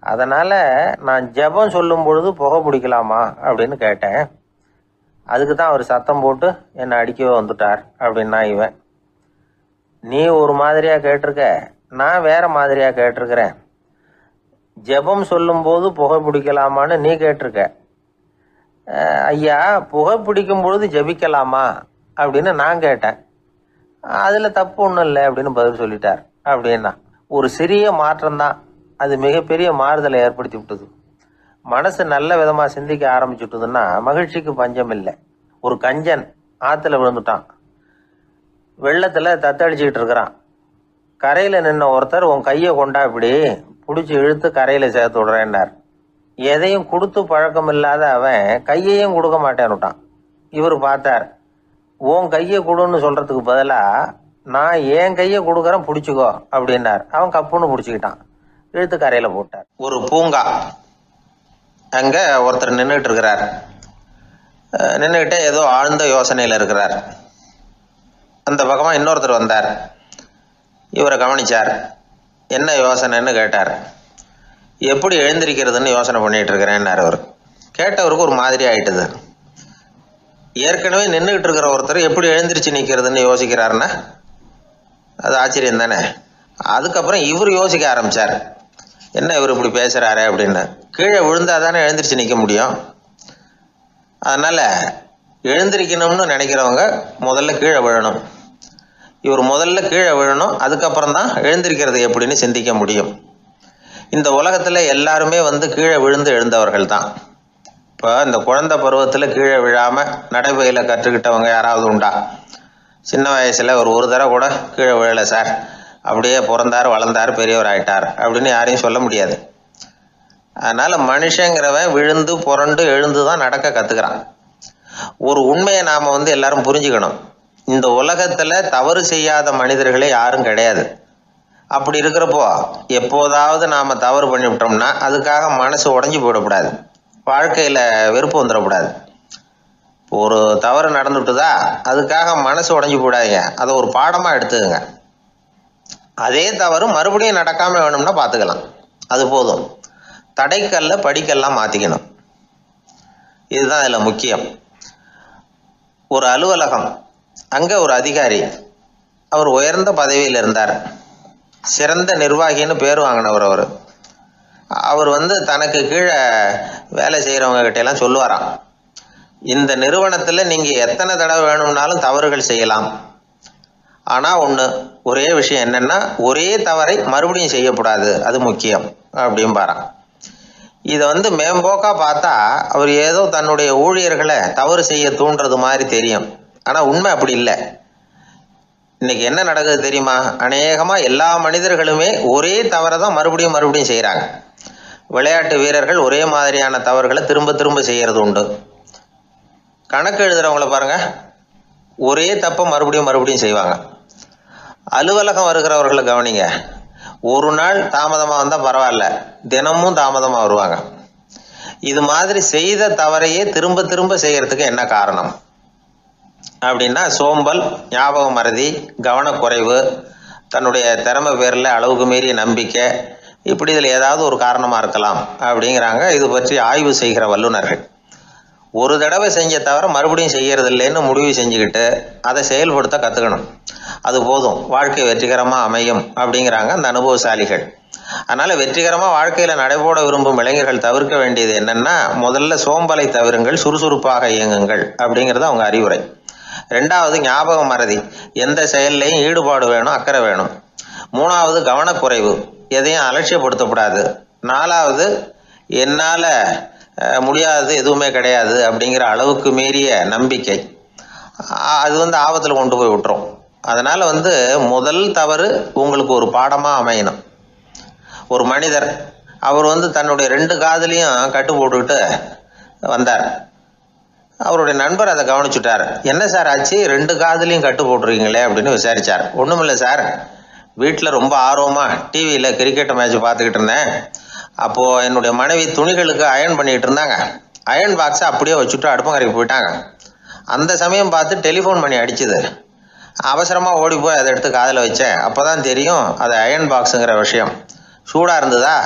அதனால் நான் ஜபம் சொல்லும் பொழுது புகை பிடிக்கலாமா அப்படின்னு கேட்டேன். அதுக்கு தான் அவர் சத்தம் போட்டு என்னை அடிக்கவே வந்துட்டார் அப்படின்னா இவன். நீ ஒரு மாதிரியாக கேட்டிருக்க, நான் வேற மாதிரியாக கேட்டிருக்கிறேன். ஜெபம் சொல்லும்போது புகை பிடிக்கலாமான்னு நீ கேட்டிருக்க. ஐயா, புகை பிடிக்கும் பொழுது ஜெபிக்கலாமா அப்படின்னு நான் கேட்டேன். அதில் தப்பு ஒன்றும் இல்லை அப்படின்னு பதில் சொல்லிட்டார் அப்படின்னா. ஒரு சிறிய மாற்றம்தான் அது மிகப்பெரிய மாறுதலை ஏற்படுத்தி விட்டது. மனசு நல்ல விதமாக சிந்திக்க ஆரம்பிச்சுட்டுதுன்னா மகிழ்ச்சிக்கு பஞ்சம் இல்லை. ஒரு கஞ்சன் ஆற்றுல விழுந்துட்டான், வெள்ளத்தில் தத்தளிச்சுக்கிட்டு இருக்கிறான். கரையில் நின்ன ஒருத்தர், உன் கையை கொண்டா இப்படி பிடிச்சி இழுத்து கரையில் சேர்த்து விடுறேன்னார். எதையும் கொடுத்து பழக்கம் இல்லாத அவன் கையையும் கொடுக்க மாட்டேன்னுட்டான். இவர் பார்த்தார், உன் கையை கொடுன்னு சொல்கிறதுக்கு பதிலாக நான் என் கையை கொடுக்குறேன் பிடிச்சிக்கோ அப்படின்னார். அவன் கப்புன்னு பிடிச்சிக்கிட்டான், இழுத்து கரையில் போட்டார். ஒரு பூங்கா, அங்கே ஒருத்தர் நின்றுட்டு இருக்கிறார். நின்றுக்கிட்டே ஏதோ ஆழ்ந்த யோசனையில் இருக்கிறார். அந்த பக்கமாக இன்னொருத்தர் வந்தார், இவரை கவனிச்சார். என்ன யோசனைன்னு கேட்டார். எப்படி எழுந்திருக்கிறதுன்னு யோசனை பண்ணிகிட்டு இருக்கிறேன்னார் அவர். கேட்டவருக்கு ஒரு மாதிரி ஆயிட்டுது. ஏற்கனவே நின்றுக்கிட்டு இருக்கிற ஒருத்தர் எப்படி எழுந்திரிச்சு நிற்கிறதுன்னு யோசிக்கிறாருன்னா அது ஆச்சரியம் தானே. அதுக்கப்புறம் இவர் யோசிக்க ஆரம்பித்தார், என்ன இவர் இப்படி பேசுகிறாரு அப்படின்னு. கீழே விழுந்தால் தானே எழுந்திரிச்சு நிற்க முடியும். அதனால் எழுந்திரிக்கணும்னு நினைக்கிறவங்க முதல்ல கீழே விழணும். இவர் முதல்ல கீழே விழணும், அதுக்கப்புறம் தான் எழுந்திருக்கிறது எப்படின்னு சிந்திக்க முடியும். இந்த உலகத்தில் எல்லாருமே கீழே விழுந்து எழுந்தவர்கள் தான். இப்போ இந்த குழந்தை பருவத்தில் கீழே விழாமல் நடைபயில கற்றுக்கிட்டவங்க யாராவது உண்டா? சின்ன வயசில் ஒரு தடவை கூட கீழே விழலை சார், அப்படியே பிறந்தார் வளர்ந்தார் பெரியவர் ஆயிட்டார் அப்படின்னு யாரையும் சொல்ல முடியாது. அதனால் மனுஷங்கிறவன் விழுந்து புரண்டு எழுந்து தான் நடக்க கற்றுக்கிறான். ஒரு உண்மையை நாம் எல்லாரும் புரிஞ்சுக்கணும். இந்த உலகத்தில் தவறு செய்யாத மனிதர்களே யாரும் கிடையாது. அப்படி இருக்கிறப்போ எப்போதாவது நாம் தவறு பண்ணிவிட்டோம்னா அதுக்காக மனசு உடஞ்சி போயிடக்கூடாது, வாழ்க்கையில் வெறுப்பு வந்துடக்கூடாது. ஒரு தவறு நடந்துட்டுதா அதுக்காக மனசு உடஞ்சி போடாதீங்க, அதை ஒரு பாடமாக எடுத்துக்கங்க. அதே தவறு மறுபடியும் நடக்காமல் வேணும்னா பார்த்துக்கலாம், அது போதும். தடைக்கல்ல படிக்கல்லாம் மாற்றிக்கணும், இதுதான் இதில் முக்கியம். ஒரு அலுவலகம், அங்கே ஒரு அதிகாரி, அவர் உயர்ந்த பதவியில் இருந்தார், சிறந்த நிர்வாகின்னு பேர் வாங்கினவர். அவர் தனக்கு கீழே வேலை செய்கிறவங்க கிட்டெல்லாம் சொல்லுவாராம், இந்த நிறுவனத்தில் நீங்கள் எத்தனை தடவை வேணும்னாலும் தவறுகள் செய்யலாம், ஆனால் ஒரே விஷயம் என்னென்னா ஒரே தவறை மறுபடியும் செய்யக்கூடாது, அது முக்கியம் அப்படிம்பாராம். இதை மேம்போக்காக பார்த்தா அவர் ஏதோ தன்னுடைய ஊழியர்களை தவறு செய்ய தூண்டுறது மாதிரி தெரியும். ஆனால் உண்மை அப்படி இல்லை. இன்னைக்கு என்ன நடக்குது தெரியுமா? அநேகமாக எல்லா மனிதர்களுமே ஒரே தவறை தான் மறுபடியும் மறுபடியும் செய்கிறாங்க. விளையாட்டு வீரர்கள் ஒரே மாதிரியான தவறுகளை திரும்ப திரும்ப செய்கிறது உண்டு. கணக்கு எழுதுகிறவங்கள பாருங்கள், ஒரே தப்பை மறுபடியும் மறுபடியும் செய்வாங்க. அலுவலகம் வருகிறவர்களை கவனிங்க, ஒரு நாள் தாமதமாக வந்தால் பரவாயில்ல, தினமும் தாமதமாக வருவாங்க. இது மாதிரி செய்த தவறையே திரும்ப திரும்ப செய்கிறதுக்கு என்ன காரணம் அப்படின்னா சோம்பல், ஞாபக மறதி, கவனக்குறைவு, தன்னுடைய திறமை பேரில் அளவுக்கு மீறிய நம்பிக்கை, இப்படி இதில் ஏதாவது ஒரு காரணமாக இருக்கலாம் அப்படிங்கிறாங்க இது பற்றி ஆய்வு செய்கிற வல்லுநர்கள். ஒரு தடவை செஞ்ச தவிர மறுபடியும் செய்கிறது இல்லைன்னு முடிவு செஞ்சுக்கிட்டு அதை செயல்படுத்த கற்றுக்கணும், அது போதும், வாழ்க்கை வெற்றிகரமாக அமையும் அப்படிங்கிறாங்க அந்த அனுபவசாலிகள். அதனால் வெற்றிகரமாக வாழ்க்கையில் நடைபோட விரும்பும் இளைஞர்கள் தவிர்க்க வேண்டியது என்னென்னா, முதல்ல சோம்பலை தவிருங்கள், சுறுசுறுப்பாக இயங்குங்கள் அப்படிங்கிறது அவங்க அறிவுரை. ரெண்டாவது ஞாபக மறதி, எந்த செயல்லையும் ஈடுபாடு வேணும், அக்கறை வேணும். மூணாவது கவனக்குறைவு, எதையும் அலட்சியப்படுத்தக்கூடாது. நாலாவது என்னால் முடியாது, எதுவுமே கிடையாது அப்படிங்கிற அளவுக்கு மீறிய நம்பிக்கை, அது ஆபத்தில் கொண்டு போய் விட்டுரும். அதனால் முதல் தவறு உங்களுக்கு ஒரு பாடமாக அமையணும். ஒரு மனிதர் அவர் தன்னுடைய 2 காதுலையும் கட்டு போட்டுக்கிட்டு வந்தார். அவருடைய நண்பர் அதை கவனிச்சுட்டார். என்ன சார் ஆச்சு, 2 காதுலையும் கட்டு போட்டுருக்கீங்களே அப்படின்னு விசாரிச்சார். ஒன்றுமில்லை சார், வீட்டில் ரொம்ப ஆர்வமாக டிவியில் கிரிக்கெட் மேட்ச் பார்த்துக்கிட்டு இருந்தேன். அப்போது என்னுடைய மனைவி துணிகளுக்கு அயர்ன் பண்ணிக்கிட்டு இருந்தாங்க. அயர்ன் பாக்ஸை அப்படியே வச்சுட்டு அடுப்பங்கரைக்கு போயிட்டாங்க. அந்த சமயம் பார்த்து டெலிஃபோன் பண்ணி அடிச்சுது. அவசரமாக ஓடி போய் அதை எடுத்து காதில் வச்சேன். அப்போ தான் தெரியும் அது அயர்ன் பாக்ஸுங்கிற விஷயம். சூடாக இருந்ததா,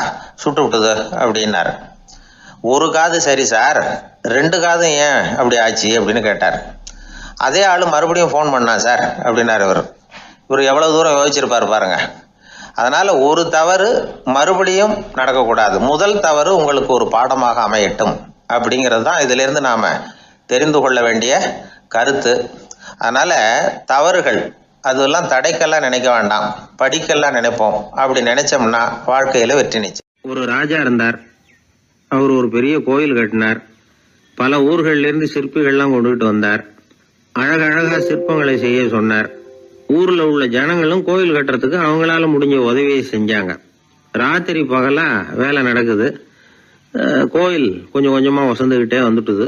சுட்டு விட்டுது அப்படின்னாரு. 1 காது சரி சார், 2 காதும் ஏன் அப்படி ஆச்சு அப்படின்னு கேட்டார். அதே ஆள் மறுபடியும் ஃபோன் பண்ணான் சார் அப்படின்னாரு. இவர் எவ்வளோ தூரம் யோசிச்சிருப்பார் பாருங்க. அதனால் ஒரு தவறு மறுபடியும் நடக்கக்கூடாது. முதல் தவறு உங்களுக்கு ஒரு பாடமாக அமையட்டும் அப்படிங்கிறது தான் இதிலிருந்து நாம் தெரிந்து கொள்ள வேண்டிய கருத்து. அதனால் தவறுகள் அதெல்லாம் தடைக்கெல்லாம் நினைக்க வேண்டாம், படிக்கெல்லாம் நினைப்போம். அப்படி நினைச்சோம்னா வாழ்க்கையில் வெற்றி நிச்சயம். ஒரு ராஜா இருந்தார். அவர் ஒரு பெரிய கோயில் கட்டினார். பல ஊர்கள்லேருந்து சிற்பிகள்லாம் கொண்டுகிட்டு வந்தார். அழகழகா சிற்பங்களை செய்ய சொன்னார். ஊரில் உள்ள ஜனங்களும் கோயில் கட்டுறதுக்கு அவங்களால முடிஞ்ச உதவியை செஞ்சாங்க. ராத்திரி பகலா வேலை நடக்குது. கோயில் கொஞ்சம் கொஞ்சமாக வசந்துக்கிட்டே வந்துட்டுது.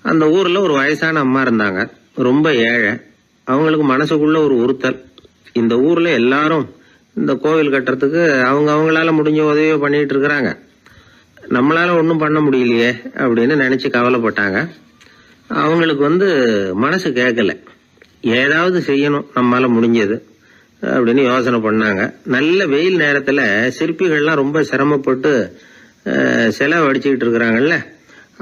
அந்த ஊரில் ஒரு வயசான அம்மா இருந்தாங்க, ரொம்ப ஏழை. அவங்களுக்கு மனசுக்குள்ள ஒரு உறுத்தல், இந்த ஊரில் எல்லாரும் இந்த கோவில் கட்டுறதுக்கு அவங்களால முடிஞ்ச உதவியை பண்ணிட்டு இருக்கிறாங்க, நம்மளால ஒன்றும் பண்ண முடியலையே அப்படின்னு நினச்சி கவலைப்பட்டாங்க. அவங்களுக்கு மனசு கேட்கல, ஏதாவது செய்யணும் நம்மளால முடிஞ்சது அப்படின்னு யோசனை பண்ணாங்க. நல்ல வெயில் நேரத்தில் சிற்பிகள்லாம் ரொம்ப சிரமப்பட்டு சிலை வடிச்சுக்கிட்டு இருக்கிறாங்கல்ல,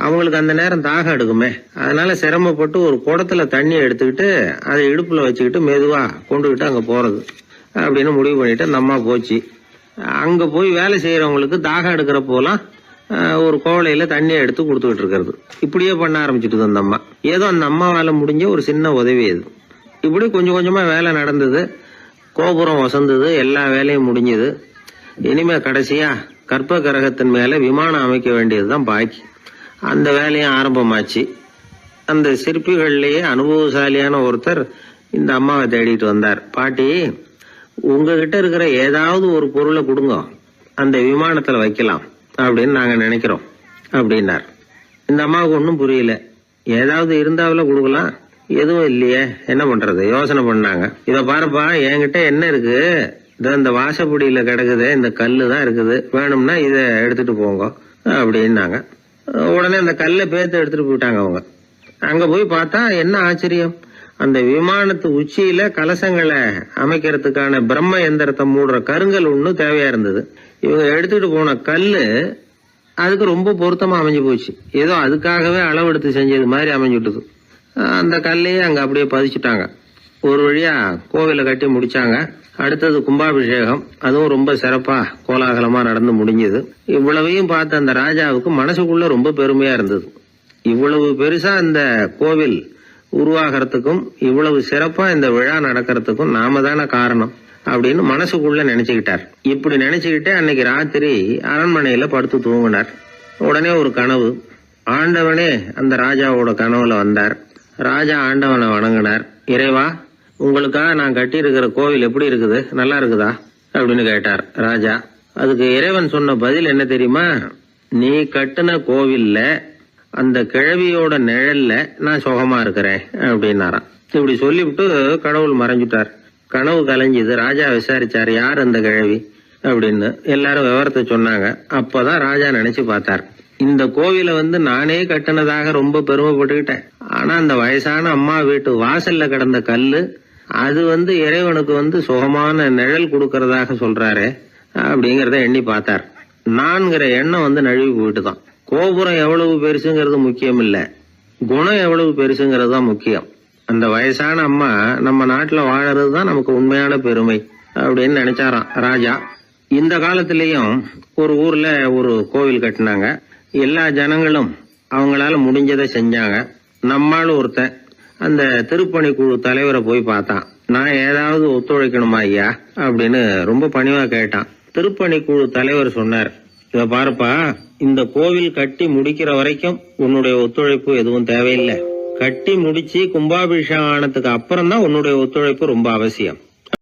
அவங்களுக்கு அந்த நேரம் தாகம் எடுக்குமே. அதனால சிரமப்பட்டு ஒரு குடத்துல தண்ணி எடுத்துக்கிட்டு அதை இடுப்புல வச்சுக்கிட்டு மெதுவாக கொண்டுகிட்டு அங்கே போகிறது அப்படின்னு முடிவு பண்ணிட்டு அந்த அம்மா போச்சு. அங்கே போய் வேலை செய்கிறவங்களுக்கு தாகம் எடுக்கிறப்போலாம் ஒரு கோவலையில் தண்ணியை எடுத்து கொடுத்துக்கிட்டு இருக்கிறது. இப்படியே பண்ண ஆரம்பிச்சுட்டு அந்த அம்மா. ஏதோ அந்த அம்மாவால் முடிஞ்ச ஒரு சின்ன உதவி அது. இப்படி கொஞ்சம் கொஞ்சமாக வேலை நடந்தது. கோபுரம் வசந்தது, எல்லா வேலையும் முடிஞ்சது. இனிமே கடைசியாக கற்ப கிரகத்தின் மேலே விமானம் அமைக்க வேண்டியது தான் பாக்கி. அந்த வேலையும் ஆரம்பமாச்சு. அந்த சிற்பிகள்லேயே அனுபவசாலியான ஒருத்தர் இந்த அம்மாவை தேடிட்டு வந்தார். பாட்டி, உங்ககிட்ட இருக்கிற ஏதாவது ஒரு பொருளை கொடுங்க, அந்த விமானத்தில் வைக்கலாம் அப்படின்னு நாங்கள் நினைக்கிறோம் அப்படின்னார். இந்த அம்மாவுக்கு ஒன்றும் புரியல. ஏதாவது இருந்தாவில் கொடுக்கலாம், எதுவும் இல்லையே, என்ன பண்ணுறது யோசனை பண்ணாங்க. இதை பாருப்பா, என்கிட்ட என்ன இருக்கு, இந்த வாசப்படியில் கிடக்குது, இந்த கல்லு தான் இருக்குது, வேணும்னா இதை எடுத்துட்டு போங்க அப்படின்னாங்க. உடனே அந்த கல்லை பேர்த்து எடுத்துட்டு போயிட்டாங்க அவங்க. அங்கே போய் பார்த்தா என்ன ஆச்சரியம், அந்த விமானத்து உச்சியில கலசங்களை அமைக்கிறதுக்கான பிரம்ம எந்திரத்தை மூடுற கருங்கல் ஒன்று தேவையா இருந்தது. இவங்க எடுத்துட்டு போன கல்லு அதுக்கு ரொம்ப பொருத்தமா அமைஞ்சு போச்சு. ஏதோ அதுக்காகவே அளவெடுத்து செஞ்சது மாதிரி அமைஞ்சுட்டுது. அந்த கல்லையே அங்கே அப்படியே பதிச்சுட்டாங்க. ஒரு வழியா கோவிலை கட்டி முடிச்சாங்க. அடுத்தது கும்பாபிஷேகம், அதுவும் ரொம்ப சிறப்பா கோலாகலமா நடந்து முடிஞ்சது. இவ்வளவையும் பார்த்த அந்த ராஜாவுக்கு மனசுக்குள்ள ரொம்ப பெருமையா இருந்தது. இவ்வளவு பெருசா இந்த கோவில் உருவாகிறதுக்கும் இவ்வளவு சிறப்பா இந்த விழா நடக்கிறதுக்கும் நாம தானே காரணம் அப்படின்னு மனசுக்குள்ள நினைச்சுக்கிட்டார். இப்படி நினைச்சுக்கிட்டே அன்னைக்கு ராத்திரி அரண்மனையில படுத்து தூங்கினார். உடனே ஒரு கனவு. ஆண்டவனே அந்த ராஜாவோட கனவுல வந்தார். ராஜா ஆண்டவனை வணங்கினார். இறைவா, உங்களுக்காக நான் கட்டி இருக்கிற கோவில் எப்படி இருக்குது, நல்லா இருக்குதா அப்படின்னு கேட்டார் ராஜா. அதுக்கு இறைவன் சொன்ன பதில் என்ன தெரியுமா, நீ கட்டின கோவில்ல அந்த கிழவியோட நிழல்ல நான் சுகமா இருக்கிறேன் அப்படின்னாராம். இப்படி சொல்லிவிட்டு கடவுள் மறைஞ்சுட்டார். கனவு கலைஞ்சுது. ராஜா விசாரிச்சார், யார் அந்த கிழவி அப்படின்னு. எல்லாரும் விவரத்தை சொன்னாங்க. அப்பதான் ராஜா நினைச்சு பார்த்தார், இந்த கோவிலை நானே கட்டினதாக ரொம்ப பெருமைப்பட்டுக்கிட்டேன். ஆனா அந்த வயசான அம்மா வீட்டு வாசல்ல கிடந்த கல்லு அது இறைவனுக்கு சுகமான நிழல் கொடுக்கறதாக சொல்றாரு அப்படிங்கறத எண்ணி பார்த்தார். நான்கிற எண்ணம் நழுவி போயிட்டு தான். கோபுரம் எவ்வளவு பெருசுங்கிறது முக்கியம் இல்ல, குணம் எவ்வளவு பெருசுங்கிறது தான் முக்கியம். அந்த வயசான அம்மா நம்ம நாட்டுல வாழறது தான் நமக்கு உண்மையான பெருமை அப்படின்னு நினைச்சாராம் ராஜா. இந்த காலத்திலயும் ஒரு ஊர்ல ஒரு கோவில் கட்டினாங்க. எல்லா ஜனங்களும் அவங்களால முடிஞ்சதை செஞ்சாங்க. நம்மால் ஒருத்தன் அந்த திருப்பணி குழு தலைவரை போய் பார்த்தான். நான் ஏதாவது ஒத்துழைக்கணுமா ஐயா அப்படின்னு ரொம்ப பணிவா கேட்டான். திருப்பணி குழு தலைவர் சொன்னார், இத பாருப்பா, இந்த கோவில் கட்டி முடிக்கிற வரைக்கும் உன்னுடைய ஒத்துழைப்பு எதுவும் தேவையில்லை. கட்டி முடிச்சு கும்பாபிஷேகம் ஆனதுக்கு அப்புறம் தான் உன்னுடைய ஒத்துழைப்பு ரொம்ப அவசியம்.